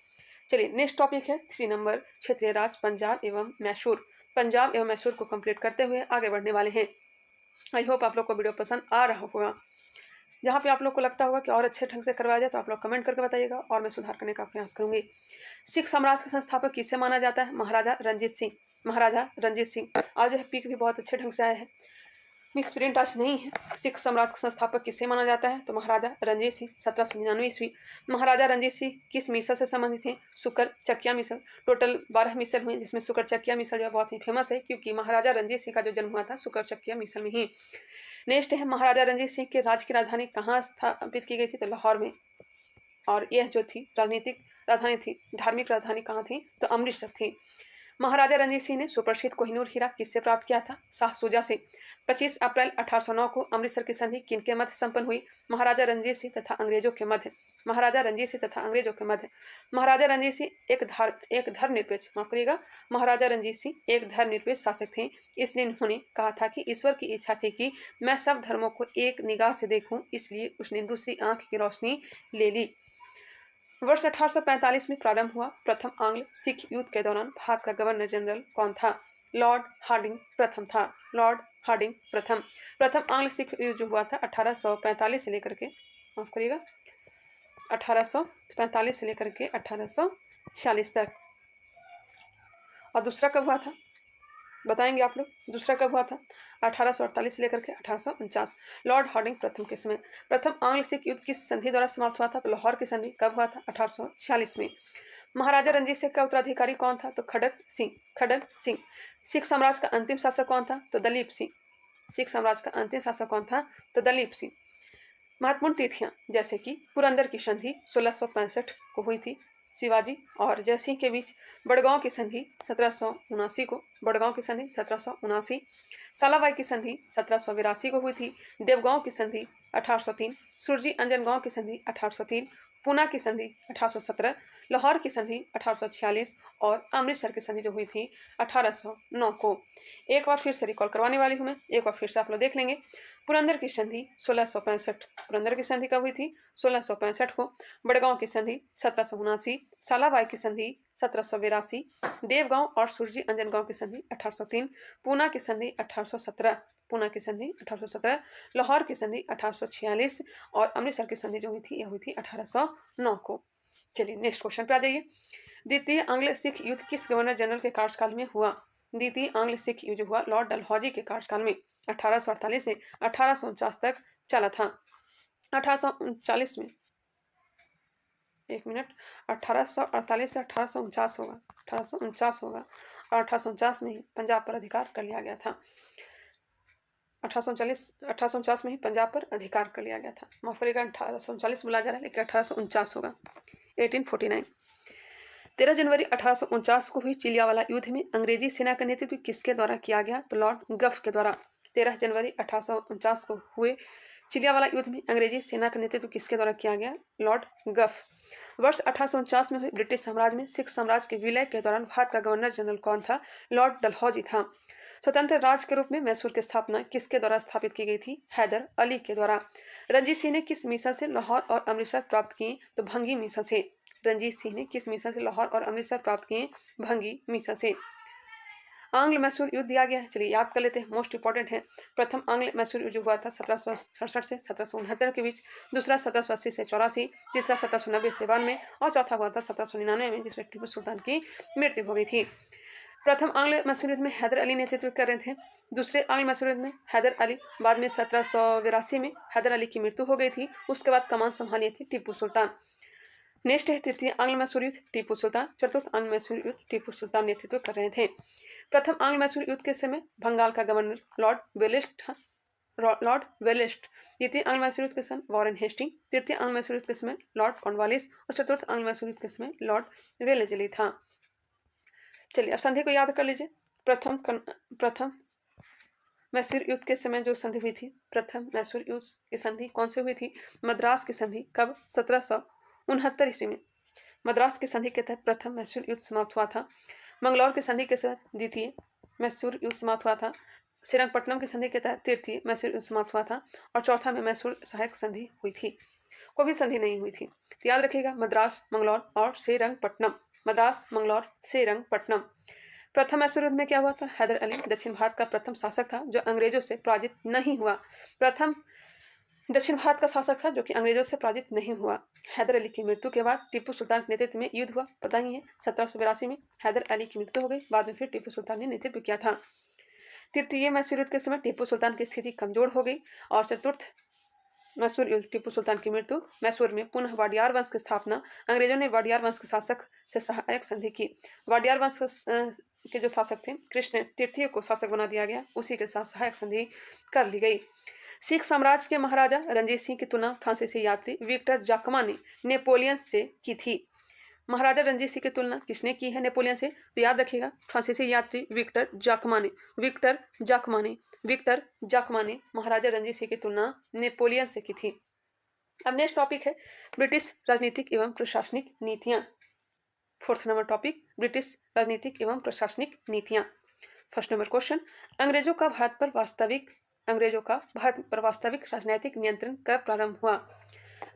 चलिए नेक्स्ट टॉपिक है 3 नंबर, क्षेत्रीय राज पंजाब एवं मैसूर। पंजाब एवं मैसूर को कंप्लीट करते हुए आगे बढ़ने वाले हैं। आई होप आप लोग को वीडियो पसंद आ रहा होगा। जहाँ पे आप लोग को लगता होगा कि और अच्छे ढंग से करवाया जाए तो आप लोग कमेंट करके बताइएगा और मैं सुधार करने का प्रयास करूंगी। सिख साम्राज्य का संस्थापक किसे माना जाता है? महाराजा रणजीत सिंह। महाराजा रणजीत सिंह। आज जो है पिक भी बहुत अच्छे ढंग से आया है, मिस प्रिंट आज नहीं है। सिख साम्राज्य का संस्थापक किसे माना जाता है? तो महाराजा रणजीत सिंह, 1799 ईस्वी। महाराजा रणजीत सिंह किस मिसल से संबंधित हैं? शुकर चकिया मिसल। टोटल 12 मिसल हुए जिसमें शुकर चकिया मिसल जो बहुत ही फेमस है, क्योंकि महाराजा रणजीत सिंह का जो जन्म हुआ था शुकर चकिया मिसल में ही। नेक्स्ट है महाराजा रणजीत सिंह के राज्य की राजधानी कहाँ स्थापित की गई थी? तो लाहौर में। और यह जो थी राजनीतिक राजधानी थी, धार्मिक राजधानी कहाँ थी? तो अमृतसर थी। महाराजा रणजीत सिंह ने सुप्रसिद्ध कोहिनूर हीरा किससे प्राप्त किया था? शाह शुजा से। 25 अप्रैल 1809 को अमृतसर की संधि किनके मध्य संपन्न हुई? महाराजा रणजीत सिंह तथा अंग्रेजों के मध्य। महाराजा रणजीत सिंह तथा अंग्रेजों के मध्य। महाराजा रणजीत सिंह एक धर्मनिरपेक्ष, माफ करिएगा, महाराजा रणजीत सिंह एक धर्मनिरपेक्ष शासक थे, इसलिए उन्होंने कहा था कि ईश्वर की इच्छा थी कि मैं सब धर्मों को एक निगाह से देखूं, इसलिए उसने दूसरी आंख की रोशनी ले ली। वर्ष 1845 में प्रारंभ हुआ प्रथम आंग्ल सिख युद्ध के दौरान भारत का गवर्नर जनरल कौन था? लॉर्ड हार्डिंग प्रथम था। लॉर्ड हार्डिंग प्रथम। प्रथम आंग्ल सिख युद्ध जो हुआ था 1845 से लेकर के, माफ करिएगा, 1845 से लेकर के 1846 तक। और दूसरा कब हुआ था बताएंगे आप लोग? दूसरा कब हुआ था? 1848 से लेकर के 1849, लॉर्ड हार्डिंग प्रथम के समय। प्रथम आंग्ल सिख युद्ध किस संधि द्वारा समाप्त हुआ था? तो लाहौर की संधि। कब हुआ था? 1846 में। महाराजा रणजीत सिंह का उत्तराधिकारी कौन था? तो खड़क सिंह। खड़क सिंह। सिख साम्राज्य का अंतिम शासक कौन था? तो दलीप सिंह। सिख साम्राज्य का अंतिम शासक कौन था? तो दलीप सिंह। महत्वपूर्ण तिथियां जैसे कि पुरंदर की संधि 1665 को हुई थी शिवाजी और जयसिंह के बीच। बड़गांव की संधि 1779 को, बड़गांव की संधि 1779। सालाबाई की संधि 1782 को हुई थी। देवगांव की संधि 1803। सुरजी अंजनगांव की संधि 1803। पूना की संधि 1817। लाहौर की संधि 1846 और अमृतसर की संधि जो हुई थी 1809 को। एक बार फिर से रिकॉल करवाने वाली हूँ मैं, एक बार फिर से आप लोग देख लेंगे। पुरंदर की संधि 1665। पुरंदर की संधि कब हुई थी? 1665 को। बड़गांव की संधि 1779। सालाबाई की संधि 1782। देवगांव और सुरजी अंजनगांव की संधि 1803। पूना की संधि 1817। पूना की संधि 1817। लाहौर की संधि 1846 और अमृतसर की संधि जो हुई थी यह हुई थी 1809 को। चलिए नेक्स्ट क्वेश्चन पे आ जाइए। द्वितीय आंग्ल सिख युद्ध किस गवर्नर जनरल के कार्यकाल में हुआ? द्वितीय आंग्ल सिख युद्ध हुआ लॉर्ड डलहौजी के कार्यकाल में। 1848 से 1849 तक चला था। 1839 में, एक मिनट, 1848 से 1849 होगा, 1849 होगा और 1849 में ही पंजाब पर अधिकार कर लिया गया था। 1849 में ही पंजाब पर अधिकार कर लिया गया था। माफ करिएगा, 1839 बोला जा रहा है लेकिन 1849 होगा, 1849। 13 जनवरी 1849 को हुई चिलियावाला युद्ध में अंग्रेजी सेना का नेतृत्व किसके द्वारा किया गया? तो लॉर्ड गफ के द्वारा। 13 जनवरी 1849 को हुए चिलियावाला युद्ध में अंग्रेजी सेना का नेतृत्व किसके द्वारा किया गया? लॉर्ड गफ। वर्ष 1849 में हुए ब्रिटिश साम्राज्य में सिख साम्राज्य के विलय के दौरान भारत का गवर्नर जनरल कौन था? लॉर्ड डलहौजी था। स्वतंत्र राज्य के रूप में मैसूर की स्थापना किसके द्वारा स्थापित की गई थी? हैदर अली के द्वारा। रणजीत सिंह ने किस मिशन से लाहौर और अमृतसर प्राप्त किए? तो भंगी मिशन से। रणजीत सिंह ने किस मिशन से लाहौर और अमृतसर प्राप्त किए? भंगी मिशन से। आंग्ल मैसूर युद्ध दिया गया है, चलिए याद कर लेते हैं, मोस्ट इंपॉर्टेंट है। प्रथम आंग्ल मैसूर युद्ध हुआ था 1767 से 1769 के बीच। दूसरा 1780 से 84। तीसरा 1790 से 92 और चौथा हुआ था 1799 में, जिसमें टीपू सुल्तान की मृत्यु हो गई थी। प्रथम आंग्ल मैसूर युद्ध में हैदर अली नेतृत्व कर रहे थे। दूसरे आंग्ल मैसूर युद्ध में हैदर अली, बाद में 1782 में हैदर अली की मृत्यु हो गई थी। उसके बाद कमान संभाली थी टीपू सुल्तान। नेक्स्ट है तृतीय आंग्ल मैसूर युद्ध, टीपू सुल्तान। चतुर्थ आंग्ल मैसूर युद्ध टीपू सुल्तान नेतृत्व कर रहे थे। प्रथम आंग्ल मैसूर युद्ध के समय बंगाल का गवर्नर लॉर्ड वेलिस्ट था, लॉर्ड वेलिस्ट। द्वितीय आंग्ल मैसूर युद्ध के समय वॉरेन हेस्टिंग। तृतीय आंग्ल मैसूर युद्ध के समय लॉर्ड कॉर्नवालिस और चतुर्थ आंग्ल मैसूर युद्ध के समय लॉर्ड वेलेजली था। चलिए अब संधि को याद कर लीजिए। प्रथम मैसूर युद्ध के समय जो संधि हुई थी, प्रथम मैसूर युद्ध की संधि कौन सी हुई थी? मद्रास की संधि। कब? 1769 ईस्वी में मद्रास की संधि के तहत प्रथम मैसूर युद्ध समाप्त हुआ था। मंगलौर की संधि के तहत द्वितीय मैसूर युद्ध समाप्त हुआ था। श्रीरंगपट्टनम की संधि के तहत तृतीय मैसूर युद्ध समाप्त हुआ था और चौथा में मैसूर सहायक संधि हुई थी, कोई भी संधि नहीं हुई थी। तो याद रखिएगा, मद्रास, मंगलौर और श्रीरंगपट्टनम। मद्रास, मंगलौर, श्रीरंगपट्टनम। प्रथम मैसूर युद्ध में क्या हुआ था? हैदर अली दक्षिण भारत का प्रथम शासक था जो अंग्रेजों से पराजित नहीं हुआ। प्रथम दक्षिण भारत का शासक था जो कि अंग्रेजों से पराजित नहीं हुआ। हैदर अली की मृत्यु के बाद टीपू सुल्तान के नेतृत्व में युद्ध हुआ, पता ही है। 1782 में हैदर अली की मृत्यु हो गई, बाद में फिर टीपू सुल्तान ने नेतृत्व किया था। तृतीय मैसूर युद्ध के समय टीपू सुल्तान की स्थिति कमजोर हो गई और चतुर्थ मैसूर युद्ध टीपू सुल्तान की मृत्यु, मैसूर में पुनः वाडियार वंश की स्थापना। अंग्रेजों ने वाडियार वंश के शासक से सहायक संधि की। वाडियार वंश के जो शासक थे कृष्ण तृतीय को शासक बना दिया गया, उसी के साथ सहायक संधि कर ली गई। सिख साम्राज्य के महाराजा रणजीत सिंह की तुलना फ्रांसीसी यात्री विक्टर जाकमा ने नेपोलियन से की थी। महाराजा रणजीत सिंह की तुलना किसने की है नेपोलियन से? तो याद रखिएगा, फ्रांसीसी यात्री विक्टर जाकमा ने महाराजा रणजीत सिंह की तुलना नेपोलियन से की थी। अब नेक्स्ट टॉपिक है ब्रिटिश राजनीतिक एवं प्रशासनिक नीतियां। फोर्थ नंबर टॉपिक, ब्रिटिश राजनीतिक एवं प्रशासनिक नीतियां। फर्स्ट नंबर क्वेश्चन, अंग्रेजों का भारत पर वास्तविक राजनीतिक नियंत्रण कब प्रारंभ हुआ?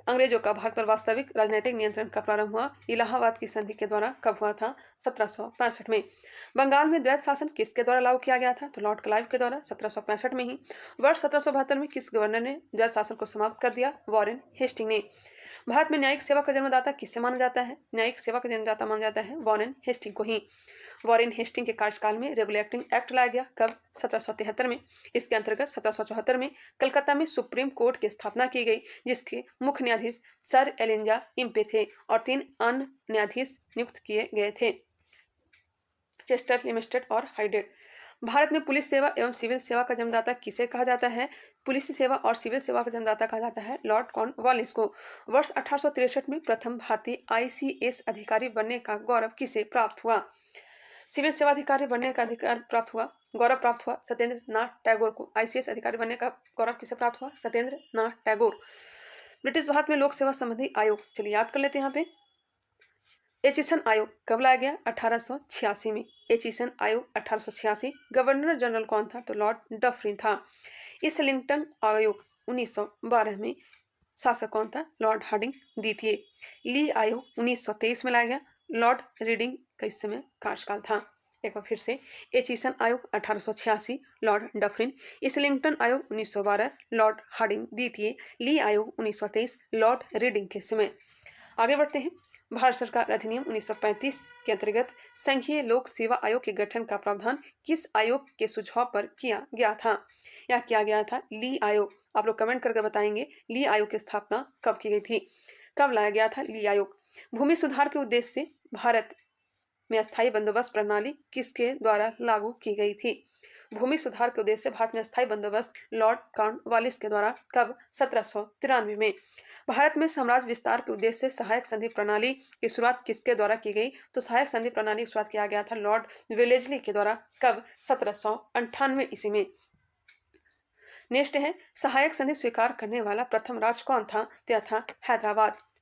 अंग्रेजों का भारत पर वास्तविक राजनीतिक नियंत्रण का प्रारंभ हुआ इलाहाबाद की संधि के द्वारा। कब हुआ था? 1765 में। बंगाल में द्वैत शासन किसके द्वारा लागू किया गया था? तो लॉर्ड क्लाइव के द्वारा 1765 में ही। वर्ष 1772 में किस गवर्नर ने द्वैत शासन को समाप्त कर दिया? वॉरेन हेस्टिंग ने। भारत में न्यायिक सेवा का जन्मदाता किससे माना जाता है? न्यायिक सेवा का जन्मदाता माना जाता है वॉरेन हेस्टिंग को ही। वॉरेन हेस्टिंग के कार्यकाल में रेगुलेटिंग एक्ट लाया गया। कब? 1773 में। इसके अंतर्गत 1774 में कलकत्ता में सुप्रीम कोर्ट की स्थापना की गई, जिसके मुख्य न्यायाधीश सर एलिंजा इम्पे थे और 3 अन्य न्यायाधीश नियुक्त किए गए थे, चेस्टर, लिमिस्टेड और हाइडेड। भारत में पुलिस सेवा एवं सिविल सेवा का जन्मदाता किसे कहा जाता है? पुलिस सेवा और सिविल सेवा का जन्मदाता कहा जाता है लॉर्ड कॉर्नवालिस को। वर्ष 1863 में प्रथम भारतीय ICS अधिकारी बनने का गौरव किसे प्राप्त हुआ? सिविल सेवा अधिकारी बनने का गौरव प्राप्त हुआ सत्येंद्र नाथ टैगोर को। ICS अधिकारी बनने का गौरव किसे प्राप्त हुआ? सत्येंद्र नाथ टैगोर। ब्रिटिश भारत में लोक सेवा संबंधी आयोग, चलिए याद कर लेते हैं यहाँ पे। एचिसन आयोग कब लाया गया? 1886 में। एचिसन आयोग 1886। गवर्नर जनरल कौन था? तो लॉर्ड डफरिन था। इस्लिंगटन आयोग 1912 में। शासक कौन था? लॉर्ड हार्डिंग द्वितीय। ली आयोग 1923 में लाया गया। लॉर्ड रीडिंग का इस समय कार्यकाल था। एक बार फिर से, एचिसन आयोग 1886 लॉर्ड डफरिन, इस्लिंगटन आयोग 1912 लॉर्ड हार्डिंग द्वितीय, ली आयोग 1923 लॉर्ड रीडिंग के समय। आगे बढ़ते हैं। भारत सरकार अधिनियम 1935 के अंतर्गत संघीय लोक सेवा आयोग के गठन का प्रावधान किस आयोग के सुझाव पर किया गया था? ली आयोग। आप लोग कमेंट करके बताएंगे ली आयोग की स्थापना कब की गई थी, कब लाया गया था ली आयोग? भूमि सुधार के उद्देश्य से भारत में अस्थायी बंदोबस्त प्रणाली किसके द्वारा लागू की गई थी? भूमि सुधार के उद्देश्य से भारत में अस्थायी बंदोबस्त लॉर्ड कॉर्नवालिस के द्वारा। कब? 1793 में। भारत में साम्राज्य विस्तार के उद्देश्य से सहायक संधि प्रणाली की शुरुआत किसके द्वारा की गई? तो सहायक संधि प्रणाली की शुरुआत किया गया था लॉर्ड वेलेस्ली के द्वारा। कब? 1798 ईस्वी में। नेक्स्ट है, सहायक संधि स्वीकार करने वाला प्रथम राज्य कौन था? तो था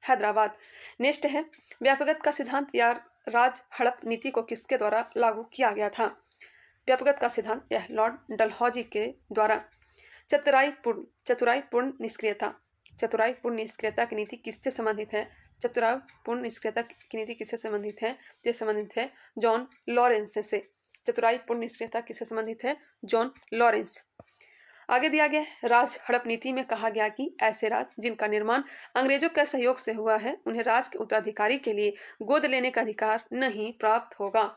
हैदराबाद। नेक्स्ट है, व्यापकता का सिद्धांत या राज हड़प नीति को किसके द्वारा लागू किया गया था? व्यापकता का सिद्धांत यह लॉर्ड डलहौजी के द्वारा। चतुराईपूर्ण निष्क्रियता की नीति किससे संबंधित है? चतुराईपूर्ण निष्क्रियता की नीति किससे संबंधित है? ये संबंधित है जॉन लॉरेंस से। चतुराईपूर्ण निष्क्रियता किससे संबंधित है? John Lawrence. आगे दिया गया राज हड़प नीति में कहा गया कि ऐसे राज्य जिनका निर्माण अंग्रेजों के सहयोग से हुआ है उन्हें राज के उत्तराधिकारी के लिए गोद लेने का अधिकार नहीं प्राप्त होगा।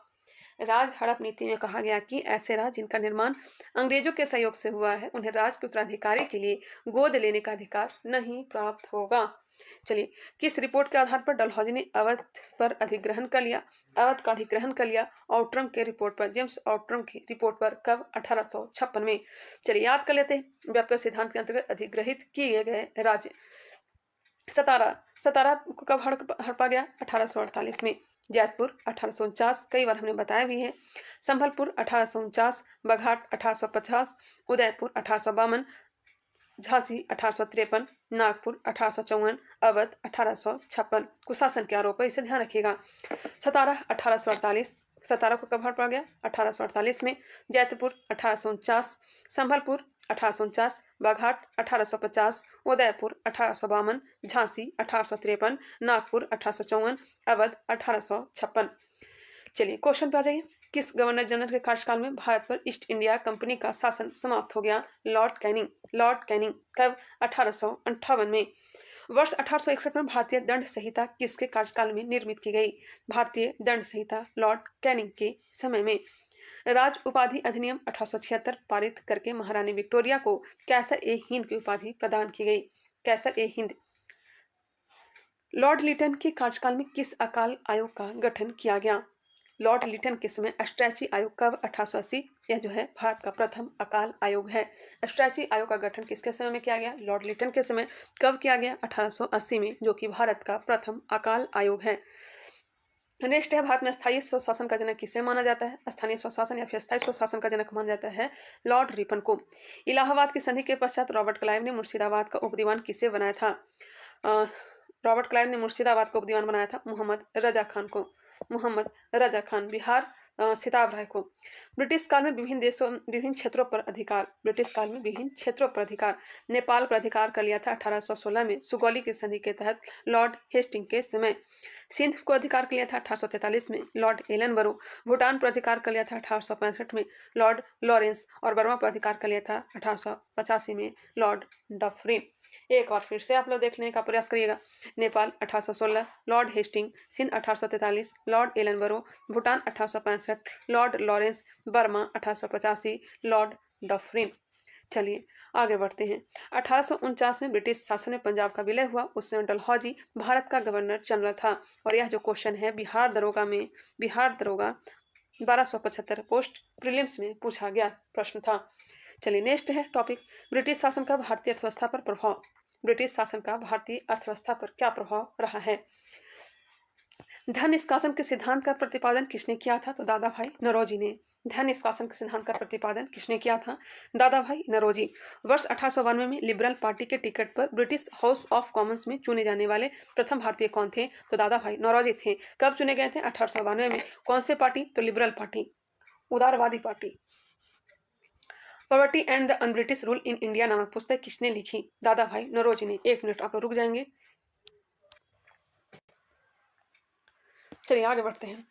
राज हड़प नीति में कहा गया कि ऐसे राज्य जिनका निर्माण अंग्रेजों के सहयोग से हुआ है उन्हें राज के उत्तराधिकारी के लिए गोद लेने का अधिकार नहीं प्राप्त होगा। चलिए, किस रिपोर्ट के आधार पर डलहौजी ने अवध पर अधिग्रहण कर लिया? अवध का अधिग्रहण कर लिया आउटरम के रिपोर्ट पर, जेम्स आउटरम की रिपोर्ट पर। कब? 1856 में। चलिए याद कर लेते हैं। व्यापक सिद्धांत के अंतर्गत अधिग्रहित किए गए राज्य। सतारा को कब हड़पा गया? 1848 में। जैतपुर 1849, कई बार हमने बताया भी है। संभलपुर 1849, बघाट 1850, उदयपुर 1852, झांसी 1853, नागपुर 1854, अवध 1856। कुशासन के आरोप है, इसे ध्यान रखिएगा। सतारा 1848, सतारा को कब हड़पा गया? 1848 में। जैतपुर 1849, संभलपुर 1849, बाघाट 1850, उदयपुर 1852, झांसी 1853, नागपुर 1854, अवध 1856। चलिए क्वेश्चन पे आ जाइए। किस गवर्नर जनरल के कार्यकाल में भारत पर ईस्ट इंडिया कंपनी का शासन समाप्त हो गया? Lord Canning. लॉर्ड कैनिंग कब? 1858 में। वर्ष 1861 में भारतीय दंड संहिता किसके कार्यकाल में निर्मित की गई? भारतीय दंड संहिता लॉर्ड कैनिंग के समय में। राज उपाधि अधिनियम 1876 पारित करके महारानी विक्टोरिया को कैसर ए हिंद की उपाधि प्रदान की गई। कैसर ए हिंद। लॉर्ड लिटन के कार्यकाल में किस अकाल आयोग का गठन किया गया? लॉर्ड लिटन के समय स्ट्रैची आयोग कब? 1880। यह जो है भारत का प्रथम अकाल आयोग है। स्ट्रैची आयोग का गठन किसके समय में किया गया? लॉर्ड लिटन के समय। कब किया गया? 1880 में, जो कि भारत का प्रथम अकाल आयोग है। नेक्स्ट है, भारत में स्थायी स्वशासन का जनक किसे माना जाता है? स्थानीय स्वशासन या फिर स्थायी स्वशासन का जनक माना जाता है लॉर्ड रिपन को। इलाहाबाद की संधि के पश्चात रॉबर्ट क्लाइव ने मुर्शिदाबाद का उपदीवान किसे बनाया था? रॉबर्ट क्लाइव ने मुर्शिदाबाद को उपदीवान बनाया था मोहम्मद रजा खान को। मोहम्मद रजा खान। बिहार सिताब राय को। ब्रिटिश काल में विभिन्न क्षेत्रों पर अधिकार। ब्रिटिश काल में विभिन्न क्षेत्रों पर अधिकार। नेपाल पर अधिकार कर लिया था 1816 में सुगौली की संधि के तहत लॉर्ड हेस्टिंग के समय। सिंध को अधिकार कर लिया था 1843 में लॉर्ड एलन बरो। भूटान पर अधिकार कर लिया था 1865 में लॉर्ड लॉरेंस। और बर्मा पर अधिकार कर लिया था 1885 में लॉर्ड डफरिन। एक बार फिर से आप लोग देखने का प्रयास करिएगा। Nepal 1816 Lord Hastings, Sindh 1843 Lord Ellenborough, Bhutan 1865 Lord Lawrence, Burma 1885 Lord Dufferin. चलिए आगे बढ़ते हैं। 1849 में ब्रिटिश शासन में पंजाब का विलय हुआ। उस समय डलहौजी भारत का गवर्नर जनरल था। और यह जो क्वेश्चन है बिहार दरोगा 1275 पोस्ट प्रीलिम्स में पूछा गया प्रश्न था। चलिए नेक्स्ट है टॉपिक, ब्रिटिश शासन का भारतीय अर्थव्यवस्था पर प्रभाव। ब्रिटिश शासन का भारतीय अर्थव्यवस्था पर क्या प्रभाव रहा है? धन निष्कासन के सिद्धांत का प्रतिपादन किसने किया था? तो दादा भाई नौरोजी ने। धन निष्कासन के सिद्धांत का प्रतिपादन किसने किया था? दादा भाई नौरोजी। वर्ष 1892 में लिबरल पार्टी के टिकट पर ब्रिटिश हाउस ऑफ कॉमन्स में चुने जाने वाले प्रथम भारतीय कौन थे? तो दादा भाई नौरोजी थे। कब चुने गए थे? 1892 में। कौन से पार्टी? तो लिबरल पार्टी, उदारवादी party. Poverty and the un British rule in India नामक पुस्तक किसने लिखी? दादा भाई नौरोजी ने। एक मिनट आप लोग रुक जाएंगे। चलिए आगे बढ़ते हैं।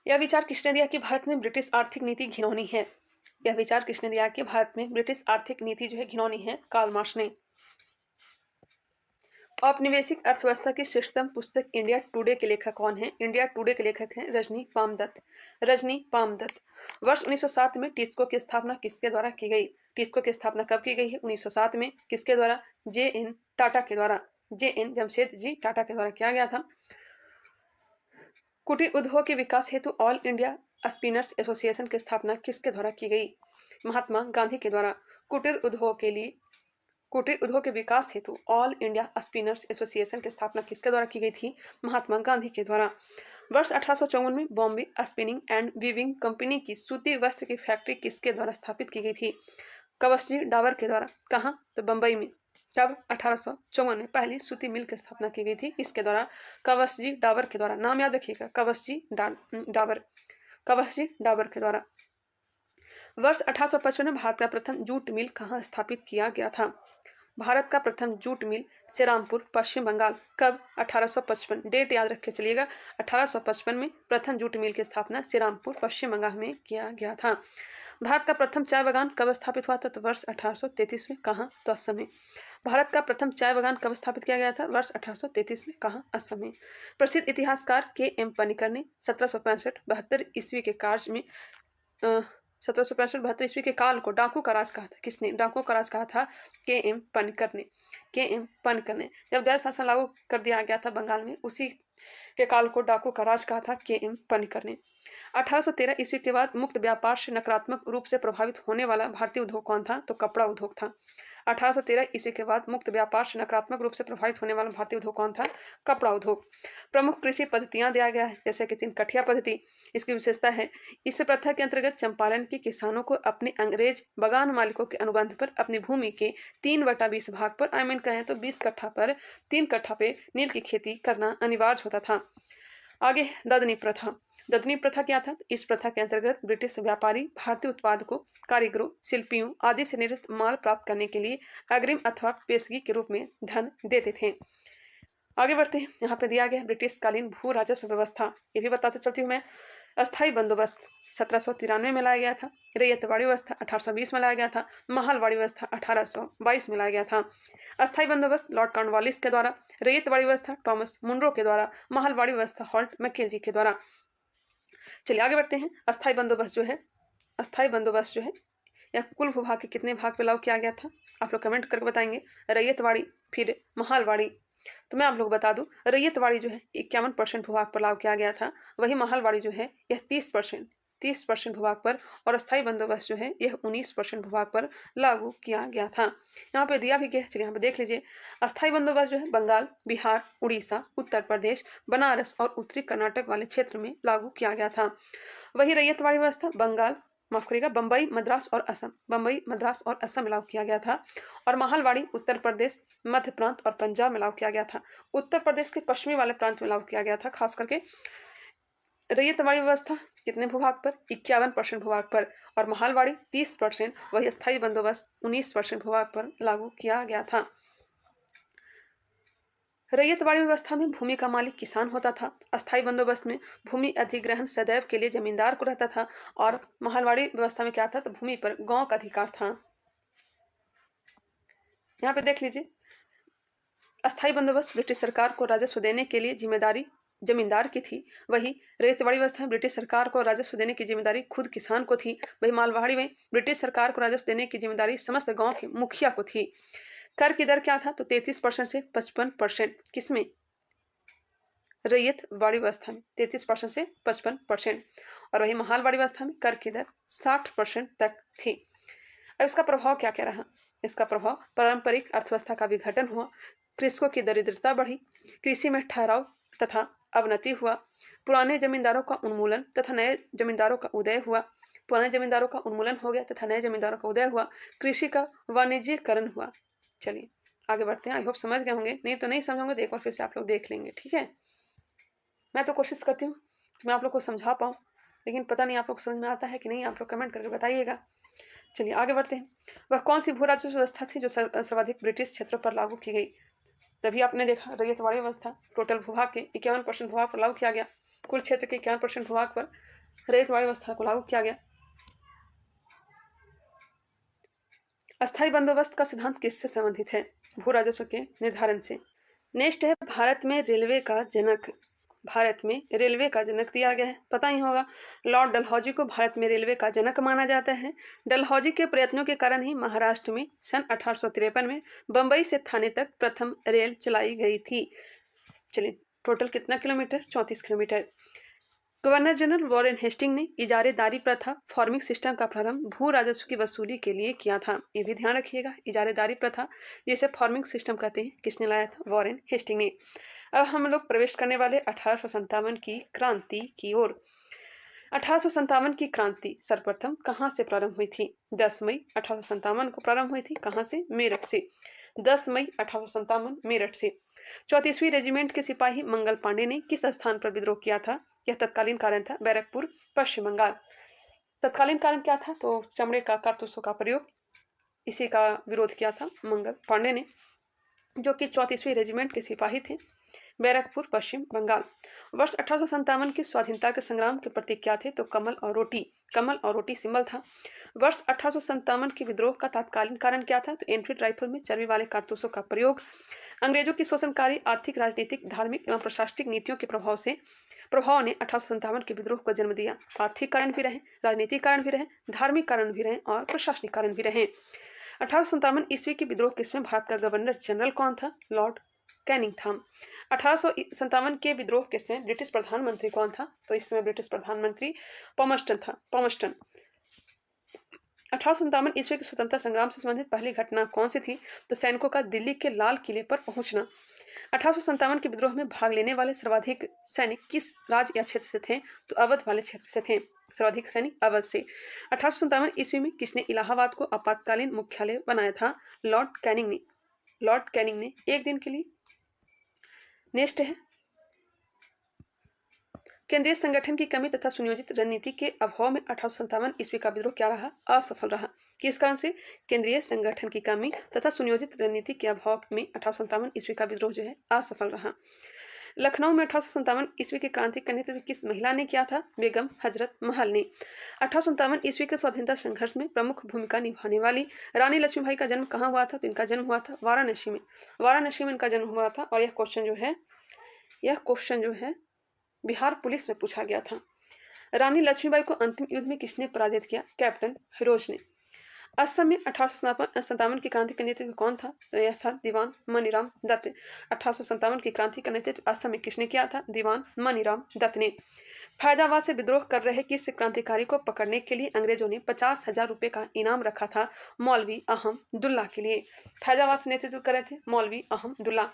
यह विचार किसने दिया कि भारत में ब्रिटिश आर्थिक नीति घिनौनी है? यह विचार किसने दिया कि भारत में ब्रिटिश आर्थिक नीति जो है घिनौनी है? कार्ल मार्क्स ने। औपनिवेशिक अर्थव्यवस्था की श्रेष्ठतम पुस्तक इंडिया टुडे के लेखक कौन है? इंडिया टुडे के लेखक हैं रजनी पामदत्त। रजनी पामदत्त। वर्ष 1907 में टिस्को की स्थापना किसके द्वारा की गई? टिस्को की स्थापना कब की गई है? 1907 में। किसके द्वारा? जे.एन. टाटा के द्वारा। जे.एन. जमशेद जी टाटा के द्वारा किया गया था। कुटीर उद्योग के विकास हेतु ऑल इंडिया स्पिनर्स एसोसिएशन की स्थापना किसके द्वारा की गई? महात्मा गांधी के द्वारा। कुटीर उद्योग के विकास हेतु ऑल इंडिया स्पिनर्स एसोसिएशन की स्थापना किसके द्वारा की गई थी? महात्मा गांधी के द्वारा। वर्ष 1854 में Bombay spinning and weaving company की सूती वस्त्र की फैक्ट्री किसके द्वारा स्थापित की गई थी? कवसजी डाबर के द्वारा। कहाँ? तो बंबई में। कब? 1854 में पहली सूती मिल की स्थापना की गई थी। इसके द्वारा? कवसजी डाबर के द्वारा। नाम याद रखिएगा, कवसजी डाबर, कवसजी डाबर के द्वारा। वर्ष 1855 में भारत का प्रथम जूट मिल कहाँ स्थापित किया गया था? भारत का प्रथम जूट मिल श्रीरामपुर, पश्चिम बंगाल। कब? 1855। डेट याद रख के चलिएगा। 1855 में प्रथम जूट मिल की स्थापना श्रीरामपुर, पश्चिम बंगाल में किया गया था। भारत का प्रथम चाय बागान कब स्थापित हुआ था? तो वर्ष 1833 में। कहाँ? तो असम में। भारत का प्रथम चाय बागान कब स्थापित किया गया था? वर्ष 1833 में। कहाँ? असम में। प्रसिद्ध इतिहासकार के.एम. पनिकर ने 1765-72 ईस्वी के कार्य में 1765-72 ईस्वी के काल को डाकू का राज कहा था। किसने डाकू का राज कहा था? के.एम. पनिकर ने। के.एम. पनिकर ने। जब दैल शासन लागू कर दिया गया था बंगाल में, उसी के काल को डाकू का राज कहा था के.एम. पनिकर ने। 1813 ईस्वी के बाद मुक्त व्यापार से नकारात्मक रूप से प्रभावित होने वाला भारतीय उद्योग कौन था? तो कपड़ा उद्योग था। 1813 ईस्वी के बाद मुक्त व्यापार से नकारात्मक रूप से प्रभावित होने वाला भारतीय उद्योग कौन था? कपड़ा उद्योग। प्रमुख कृषि पद्धतियां दिया गया है, जैसे कि 3 कठिया पद्धति। इसकी विशेषता है, इस प्रथा के अंतर्गत चंपारण के किसानों को अपने अंग्रेज बगान मालिकों के अनुबंध पर अपनी भूमि के 3/20 भाग पर, आई मीन कहें तो 20 कट्ठा पर 3 कट्ठा पे नील की खेती करना अनिवार्य होता था। आगे ददनी प्रथा। ददनी प्रथा क्या था? इस प्रथा के अंतर्गत ब्रिटिश व्यापारी भारतीय उत्पादकों, कारीगरों, शिल्पियों आदि से निर्मित माल प्राप्त करने के लिए अग्रिम अथवा पेशगी के रूप में धन देते थे। आगे बढ़ते हैं। यहाँ पे दिया गया ब्रिटिश कालीन भू राजस्व व्यवस्था, ये भी बताते चलती हूँ मैं। अस्थायी बंदोबस्त 1793 में लाया गया था। रैयतवाड़ी व्यवस्था 1820 में लाया गया था। महालवाड़ी व्यवस्था 1822 में लाया गया था। अस्थायी बंदोबस्त लॉर्ड कॉर्नवालिस के द्वारा, रैयतवाड़ी व्यवस्था टॉमस मुनरो के द्वारा, महालवाड़ी व्यवस्था हॉल्ट मैकेजी के द्वारा। चलिए आगे बढ़ते हैं। अस्थायी बंदोबस्त जो है यह कुल भूभाग के कितने भाग पे लागू किया गया था? आप लोग कमेंट करके बताएंगे। रैयतवाड़ी, फिर महालवाड़ी। तो मैं आप लोग बता दूं, रैयतवाड़ी जो है 51% भूभाग पर लागू किया गया था। वही महालवाड़ी जो है यह 30% भूभाग पर, और अस्थायी बंदोबस्त जो है यह 19% भूभाग पर लागू किया गया था। यहाँ पे दिया भी गया, चलिए यहाँ पे देख लीजिए। अस्थायी बंदोबस्त जो है बंगाल, बिहार, उड़ीसा, उत्तर प्रदेश, बनारस और उत्तरी कर्नाटक वाले क्षेत्र में लागू किया गया था। वही रैयतवाड़ी व्यवस्था बम्बई, मद्रास और असम में लागू किया गया था। और महालवाड़ी उत्तर प्रदेश, मध्य प्रांत और पंजाब में लागू किया गया था। उत्तर प्रदेश के पश्चिमी वाले प्रांत में लागू किया गया था। खास करके रैयतवाड़ी व्यवस्था कितने भूभाग पर? 51% भूभाग पर, और महालवाड़ी 30%, वही अस्थायी बंदोबस्त 19% भूभाग पर लागू किया गया था। रैयतवाड़ी व्यवस्था में भूमि का मालिक किसान होता था। अस्थायी बंदोबस्त में भूमि अधिग्रहण सदैव के लिए जमींदार को रहता था, और महालवाड़ी व्यवस्था में क्या था? तो भूमि पर गांव का अधिकार था। यहाँ पे देख लीजिए, अस्थायी बंदोबस्त ब्रिटिश सरकार को राजस्व देने के लिए जिम्मेदारी जमींदार की थी। वही रैयतवाड़ी व्यवस्था में ब्रिटिश सरकार को राजस्व देने की जिम्मेदारी खुद किसान को थी। वही मालवाड़ी में ब्रिटिश सरकार को राजस्व देने की जिम्मेदारी समस्त गांव के मुखिया को थी। कर की दर क्या था? तो 33% से 55%। किसमें? रैयतवाड़ी व्यवस्था में 33% से 55%, और वही महालवाड़ी व्यवस्था में कर की दर 60% तक थी। अब इसका प्रभाव क्या क्या रहा? इसका प्रभाव पारंपरिक अर्थव्यवस्था का विघटन हुआ, कृषकों की दरिद्रता बढ़ी, कृषि में ठहराव तथा अवनति हुआ, पुराने जमींदारों का उन्मूलन तथा नए जमींदारों का उदय हुआ, कृषि का वाणिज्यीकरण हुआ। चलिए आगे बढ़ते हैं। आई होप समझ गए होंगे, नहीं तो नहीं समझोगे तो एक बार फिर से आप लोग देख लेंगे, ठीक है। मैं तो कोशिश करती हूँ कि मैं आप लोग को समझा पाऊँ, लेकिन पता नहीं आप लोग समझ में आता है कि नहीं, आप लोग कमेंट करके बताइएगा। चलिए आगे बढ़ते हैं। वह कौन सी भू राजस्व व्यवस्था थी जो सर्वाधिक ब्रिटिश क्षेत्रों पर लागू की गई? तभी आपने देखा रैयतवाड़ी व्यवस्था टोटल भूभाग के 51% भूभाग पर लागू किया गया। कुल क्षेत्र के 51% भूभाग पर रैयतवाड़ी व्यवस्था को लागू किया गया। अस्थायी बंदोबस्त का सिद्धांत किससे संबंधित है? भू राजस्व के निर्धारण से। नेक्स्ट है भारत में रेलवे का जनक दिया गया है, पता ही होगा। लॉर्ड डलहौजी को भारत में रेलवे का जनक माना जाता है। डलहौजी के प्रयत्नों के कारण ही महाराष्ट्र में सन 1853 में बंबई से थाने तक प्रथम रेल चलाई गई थी। चलिए टोटल कितना kilometre? 34 kilometre. Governor general Warren Hasting ने इजारेदारी प्रथा फार्मिंग सिस्टम का प्रारंभ भू राजस्व की वसूली के लिए किया था। ये भी ध्यान रखिएगा, इजारेदारी प्रथा जिसे फार्मिंग सिस्टम कहते हैं, किसने लाया था? वॉरेन हेस्टिंग ने। अब हम लोग प्रवेश करने वाले 1857 की क्रांति की ओर। 1857 की क्रांति सर्वप्रथम कहाँ से प्रारंभ हुई थी? 10 मई 1857 को प्रारंभ हुई थी। कहाँ से? मेरठ से। 10 मई 1857 मेरठ से। 34वीं रेजिमेंट के सिपाही मंगल पांडे ने किस स्थान पर विद्रोह किया था? यह तत्कालीन कारण था बैरकपुर, पश्चिम बंगाल। तत्कालीन कारण क्या था? तो चमड़े का कारतूसों का प्रयोग, इसी का विरोध किया था मंगल पांडे ने, जो कि 34वीं रेजिमेंट के सिपाही थे, बैरकपुर, पश्चिम बंगाल। वर्ष 1857 की स्वाधीनता के संग्राम के प्रतीक क्या थे? तो कमल और रोटी सिंबल था। वर्ष 1857 के विद्रोह का तत्कालीन कारण क्या था? तो एनफील्ड राइफल में चर्बी वाले कारतूसों का प्रयोग। अंग्रेजों की शोषणकारी आर्थिक, राजनीतिक, धार्मिक एवं प्रशासनिक नीतियों के प्रभाव ने 1857 के विद्रोह को जन्म दिया। आर्थिक कारण भी रहे, राजनीतिक कारण भी रहे, धार्मिक कारण भी रहे और प्रशासनिक कारण भी रहे। 1857 ईस्वी के विद्रोह किसमें भारत का गवर्नर जनरल कौन था? लॉर्ड कैनिंग था। 1857 के विद्रोह के समय ब्रिटिश प्रधानमंत्री कौन था? तो इस समय ब्रिटिश प्रधानमंत्री पॉमस्टन था। 1857 ईस्वी के स्वतंत्रता संग्राम से संबंधित पहली घटना कौन सी थी? तो सैनिकों का दिल्ली के लाल किले पर पहुंचना। 1857 के विद्रोह में भाग लेने वाले सर्वाधिक सैनिक किस राज्य या क्षेत्र से थे? तो अवध वाले क्षेत्र से थे। सर्वाधिक सैनिक अवध से। 1857 ईस्वी में किसने इलाहाबाद को आपातकालीन मुख्यालय बनाया था? लॉर्ड कैनिंग ने एक दिन के लिए। नेक्स्ट है केंद्रीय संगठन की कमी तथा सुनियोजित रणनीति के अभाव में 1857 ईस्वी का विद्रोह क्या रहा? असफल रहा। किस कारण से? केंद्रीय संगठन की कमी तथा सुनियोजित रणनीति के अभाव में 1857 ईस्वी का विद्रोह जो है असफल रहा। लखनऊ में 1857 ईस्वी की क्रांति का नेतृत्व किस महिला ने किया था? बेगम हजरत महल ने। 1857 ईस्वी के स्वाधीनता संघर्ष में प्रमुख भूमिका निभाने वाली रानी लक्ष्मीबाई का जन्म कहाँ हुआ था? तो इनका जन्म हुआ था वाराणसी में। वाराणसी में इनका जन्म हुआ था। और यह क्वेश्चन जो है बिहार पुलिस में पूछा गया था। रानी लक्ष्मीबाई को अंतिम युद्ध में किसने पराजित किया? कैप्टन फिरोज ने। असम में 1857 की क्रांति का नेतृत्व कौन था? तो यह था दीवान मनीराम दत्त। 1857 की क्रांति का नेतृत्व असम में किसने किया था? दीवान मनीराम दत्त ने। फैजाबाद से विद्रोह कर रहे किस क्रांतिकारी को पकड़ने के लिए अंग्रेजों ने 50,000 रुपये का इनाम रखा था? मौलवी अहमदुल्ला के लिए। फैजाबाद से नेतृत्व कर रहे थे मौलवी अहमदुल्ला।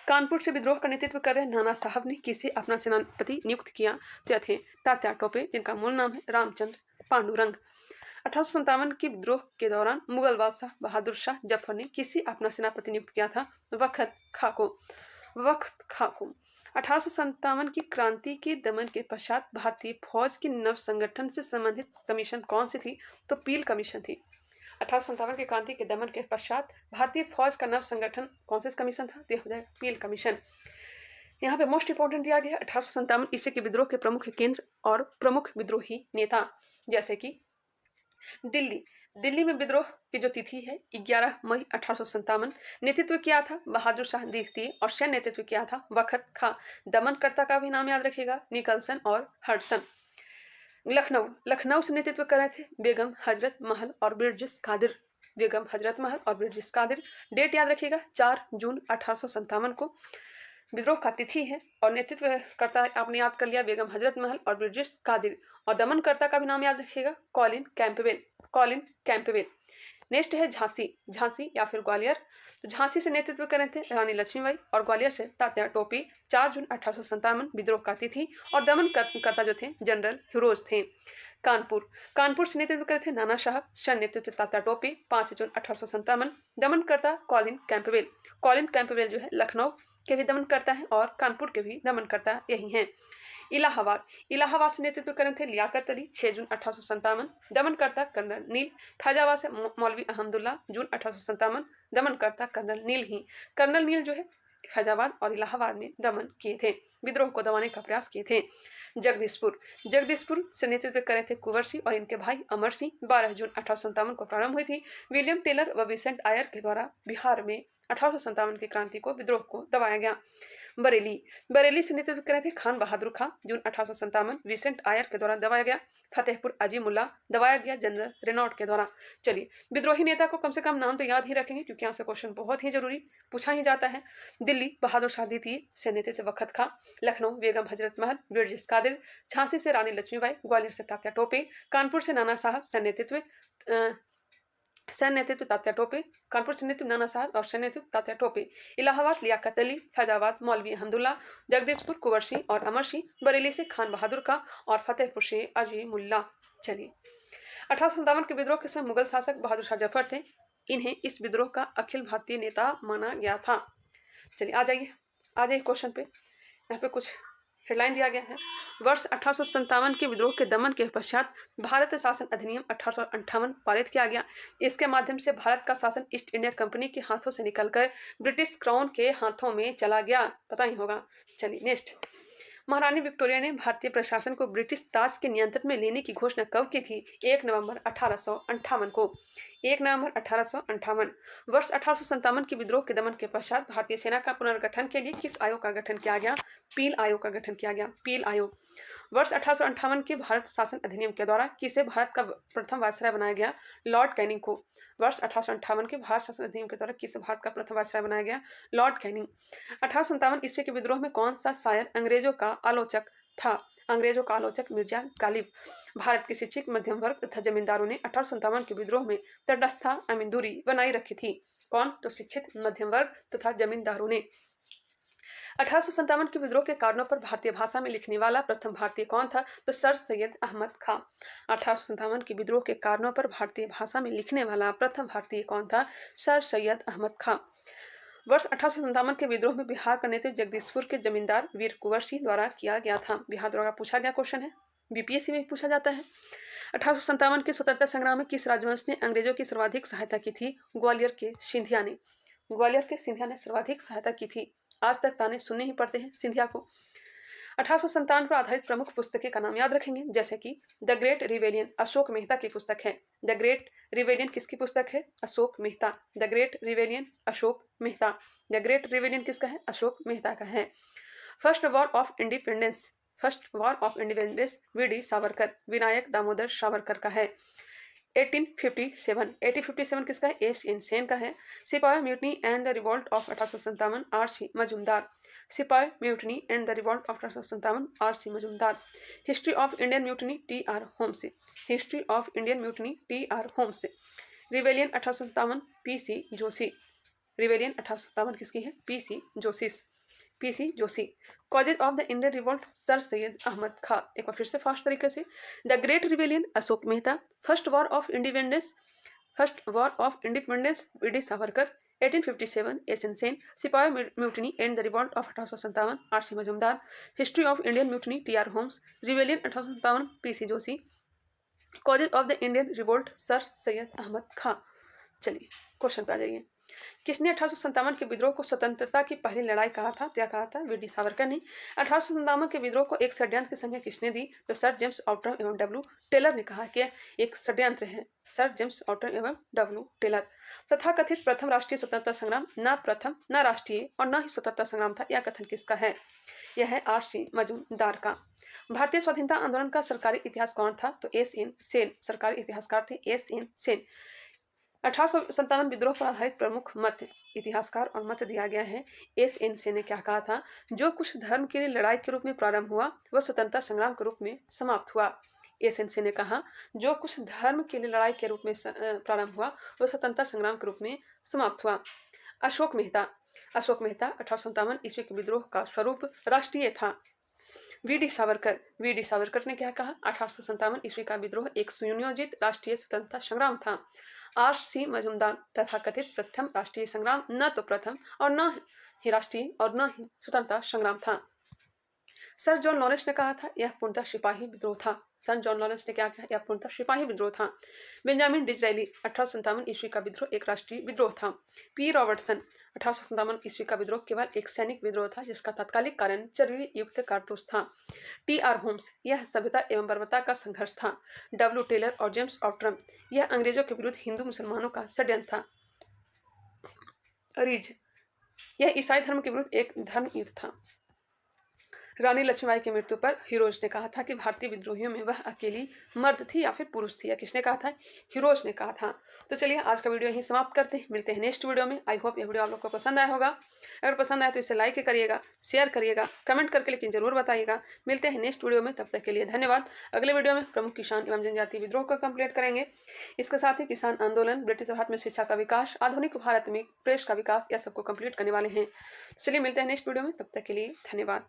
कानपुर से विद्रोह का नेतृत्व कर रहे नाना साहब ने किसे अपना सेनापति नियुक्त किया? तो यह थे तात्या टोपे, जिनका मूल नाम है रामचंद्र पांडुरंग। 1857 के विद्रोह के दौरान मुगल बादशाह बहादुर शाह जफर ने किसे अपना सेनापति नियुक्त किया था? वक्त खां को। 1857 की क्रांति के दमन के पश्चात भारतीय फौज के नव संगठन से संबंधित कमीशन कौन सी थी? तो पील कमीशन थी। 1857 की क्रांति के दमन के पश्चात भारतीय फौज का नव संगठन कौन सा कमीशन था? तो हो जाएगा पील कमीशन। यहाँ पे मोस्ट इंपोर्टेंट दिया गया 1857 ईस्वी के विद्रोह के प्रमुख केंद्र और प्रमुख विद्रोही नेता, जैसे कि दिल्ली में विद्रोह की जो तिथि है 11 मई 1857। नेतृत्व किया था बहादुर शाह द्वितीय और सैन्य नेतृत्व किया था वक्त खां। दमनकर्ता का भी नाम याद रखिएगा, निकलसन और हडसन। लखनऊ से नेतृत्व कर रहे थे बेगम हजरत महल और ब्रिटिश कादिर। डेट याद रखिएगा 4 जून 1857 को विद्रोह का तिथि है। और नेतृत्व करता है आपने याद कर लिया बेगम हजरत महल और ब्रिटिश कादिर। और दमनकर्ता का भी नाम याद रखिएगा कॉलिन कैंपबेल। नेक्स्ट है झांसी या फिर ग्वालियर। तो झांसी से नेतृत्व कर रहे थे रानी लक्ष्मीबाई और ग्वालियर से तात्या टोपे। 4 जून 1857 विद्रोह का तिथि और दमनकर्ता जो थे जनरल फिरोज थे। कानपुर से नेतृत्व कर रहे थे नाना साहब, सैन्य नेतृत्व तात्या टोपे। 5 जून 1857 दमनकर्ता कॉलिन कैंपबेल जो है लखनऊ के भी दमनकर्ता है और कानपुर के भी दमनकर्ता यही हैं। इलाहाबाद से नेतृत्व कर रहे थे लियाकत अली। 6 जून 1857 दमनकर्ता कर्नल नील। फैजाबाद से मौलवी अहमदुल्ला। जून 1857 दमनकर्ता कर्नल नील जो है फैजाबाद और इलाहाबाद में दमन किए थे, विद्रोह को दबाने का प्रयास किए थे। जगदीशपुर से नेतृत्व कर रहे थे कुंवर सिंह और इनके भाई अमर सिंह। 12 जून 1857 को प्रारंभ हुई थी विलियम टेलर व विसेंट आयर के द्वारा बिहार में 1857 की क्रांति को विद्रोह को दबाया गया। बरेली से नेतृत्व कर रहे थे खान बहादुर खां। जून 1857 विसेंट आयर के द्वारा दबाया गया। फतेहपुर अजीमुल्ला दबाया गया जनरल रेनॉल्ट के द्वारा। चलिए विद्रोही नेता को कम से कम नाम तो याद ही रखेंगे क्योंकि यहाँ से क्वेश्चन बहुत ही जरूरी पूछा ही जाता है। दिल्ली बहादुर शाह द्वितीय से नेतृत्व वक्त खां। लखनऊ बेगम हजरत महल ब्रिटिश कादिर। झांसी से रानी लक्ष्मीबाई। ग्वालियर से तात्या टोपे। कानपुर से नाना साहब सैन्य नेतृत्व तात्या टोपे। कानपुर से नेतृत्व नाना साहब और सैन्य नेतृत्व तात्या टोपे। इलाहाबाद लियाकत अली। फैजाबाद मौलवी अहमदुल्ला। जगदीशपुर कुंवर सिंह और अमर सिंह। बरेली से खान बहादुर का और फतेहपुर से अजीमुल्ला। चलिए 1857 के विद्रोह के समय मुगल शासक बहादुर शाह जफर थे। इन्हें इस विद्रोह का अखिल भारतीय नेता माना गया था। चलिए आ जाइए क्वेश्चन पे। यहाँ पे कुछ हेडलाइन दिया गया है। वर्ष 1857 के विद्रोह के दमन के पश्चात भारत शासन अधिनियम 1858 पारित किया गया। इसके माध्यम से भारत का शासन ईस्ट इंडिया कंपनी के हाथों से निकलकर ब्रिटिश क्राउन के हाथों में चला गया, पता ही होगा। चलिए नेक्स्ट, महारानी विक्टोरिया ने भारतीय प्रशासन को ब्रिटिश ताज के नियंत्रण में लेने की घोषणा कब की थी? 1 नवंबर 1858 को। 1 नवंबर 1858। वर्ष 1857 के विद्रोह के दमन के पश्चात भारतीय सेना का पुनर्गठन के लिए किस आयोग का गठन किया गया? पील आयोग का गठन किया गया। पील आयोग। वर्ष 1858 के भारत शासन अधिनियम के द्वारा किसे भारत का प्रथम वायसराय बनाया गया? लॉर्ड कैनिंग को। वर्ष 1858 के भारत शासन अधिनियम के द्वारा किसे भारत का प्रथम वायसराय बनाया गया? Lord Canning. 1857 ईस्वी के विद्रोह में कौन सा शायर अंग्रेजों का आलोचक था? अंग्रेजों का आलोचक मिर्जा गालिब। भारत के शिक्षित मध्यम वर्ग तथा जमींदारों ने 1857 के विद्रोह में तटस्थता दूरी बनाई रखी थी। कौन? तो शिक्षित मध्यम वर्ग तथा जमींदारों ने। 1857 के विद्रोह के कारणों पर भारतीय भाषा में लिखने वाला प्रथम भारतीय कौन था? तो सर सैयद अहमद खां। 1857 के विद्रोह के कारणों पर भारतीय भाषा में लिखने वाला प्रथम भारतीय कौन था? सर सैयद अहमद खां। वर्ष 1857 के विद्रोह में बिहार का नेतृत्व जगदीशपुर के जमींदार वीर कुंवर सिंह द्वारा किया गया था। बिहार द्वारा पूछा गया क्वेश्चन है, बीपीएससी में पूछा जाता है। 1857 के स्वतंत्रता संग्राम में किस राजवंश ने अंग्रेजों की सर्वाधिक सहायता की थी? ग्वालियर के सिंधिया ने। ग्वालियर के सिंधिया ने सर्वाधिक सहायता की थी। आज तक ताने सुनने ही पड़ते हैं सिंधिया को। 1857 पर आधारित प्रमुख पुस्तकें का नाम याद रखेंगे, जैसे कि the great rebellion Ashok Mehta की पुस्तक है। द ग्रेट रिवेलियन किसकी पुस्तक है? Ashok Mehta. The great rebellion Ashok Mehta. The great rebellion किसका है? अशोक मेहता का है। First war of independence V D. Savarkar, Vinayak Damodar Savarkar का है। 1857 किसका है? एस.एन. सेन का है। Sipahi mutiny and the revolt of 1857 R C. Majumdar. Sipahi mutiny and the revolt of 1857 R C. Majumdar. History of Indian mutiny T R. Holmes. History of Indian mutiny T R. Holmes. Rebellion 1857 P C. Joshi. Rebellion 1857 किसकी है? P C. Joshi. Causes of the Indian revolt Sir Syed Ahmad Khan. एक बार फिर से fast तरीके से। The great rebellion Ashok Mehta. First war of independence V D. Savarkar. 1857 S N. Sen. Sipahi mutiny and the revolt of 1857 R C. Majumdar. History of Indian mutiny T R. Holmes. Rebellion 1857 P C. Joshi. Causes of the Indian revolt Sir Syed Ahmad Khan. चलिए question पे आ जाइए। किसने 1857 के विद्रोह को स्वतंत्रता की पहली लड़ाई कहा था? क्या कहा था? वी.डी. सावरकर ने। 1857 के विद्रोह को एक षड्यंत्र की संज्ञा किसने दी? तो सर जेम्स ऑटम एवं डब्ल्यू टेलर ने कहा कि एक षड्यंत्र है। सर जेम्स ऑटम एवं डब्ल्यू टेलर। तथा कथित प्रथम राष्ट्रीय स्वतंत्रता संग्राम न प्रथम न राष्ट्रीय और न ही स्वतंत्रता संग्राम था, यह कथन किसका है? यह है आर.सी. मजूमदार का। भारतीय स्वाधीनता आंदोलन का सरकारी इतिहास कौन था? तो एस.एन. सेन सरकारी इतिहासकार थे, एस.एन. सेन। 1857 विद्रोह पर आधारित प्रमुख मत इतिहासकार और मत दिया गया है। एस.एन. सेन ने क्या कहा था? जो कुछ धर्म के लिए लड़ाई के रूप में प्रारंभ हुआ वह स्वतंत्रता संग्राम के रूप में समाप्त हुआ। एस.एन. सेन ने कहा जो कुछ धर्म के लिए लड़ाई के रूप में प्रारंभ हुआ वह स्वतंत्रता संग्राम के रूप में समाप्त हुआ। अशोक मेहता 1857 ईस्वी के विद्रोह का स्वरूप राष्ट्रीय था। वी.डी. सावरकर ने क्या कहा? 1857 ईस्वी का विद्रोह एक सुनियोजित राष्ट्रीय स्वतंत्रता संग्राम था। आर.सी. मजूमदार तथा कथित प्रथम राष्ट्रीय संग्राम न तो प्रथम और न ही राष्ट्रीय और न ही स्वतंत्रता संग्राम था। सर जॉन लॉरेंस ने कहा था यह पूर्णतः सिपाही विद्रोह था। सर जॉन लॉरेंस ने क्या कहा? यह पूर्णतः सिपाही विद्रोह था। बेंजामिन डिज़रायली 1857 ईस्वी का विद्रोह एक राष्ट्रीय विद्रोह था। पी रॉबर्टसन 1857 ईस्वी का विद्रोह केवल एक सैनिक विद्रोह था जिसका तात्कालिक कारण चर्बी युक्त कारतूस था। टी.आर. होम्स यह सभ्यता एवं बर्बरता का संघर्ष था। डब्ल्यू टेलर और जेम्स ऑटम यह अंग्रेजों के विरुद्ध हिंदू मुसलमानों का षड्यंत्र था। रिज यह ईसाई धर्म के विरुद्ध एक धर्म युद्ध था। रानी लक्ष्मीबाई की मृत्यु पर हिरोज ने कहा था कि भारतीय विद्रोहियों में वह अकेली मर्द थी या फिर पुरुष थी, या किसने कहा था? हिरोज ने कहा था। तो चलिए आज का वीडियो यहीं समाप्त करते हैं, मिलते हैं नेक्स्ट वीडियो में। आई होप ये वीडियो आप लोग को पसंद आया होगा। अगर पसंद आया तो इसे लाइक करिएगा, शेयर करिएगा, कमेंट करके लेकिन जरूर बताइएगा। मिलते हैं नेक्स्ट वीडियो में, तब तक के लिए धन्यवाद। अगले वीडियो में प्रमुख किसान एवं जनजातीय विद्रोह को कंप्लीट करेंगे। इसके साथ ही किसान आंदोलन, ब्रिटिश भारत में शिक्षा का विकास, आधुनिक भारत में प्रेस का विकास, यह सबको कंप्लीट करने वाले हैं। चलिए मिलते हैं नेक्स्ट वीडियो में, तब तक के लिए धन्यवाद।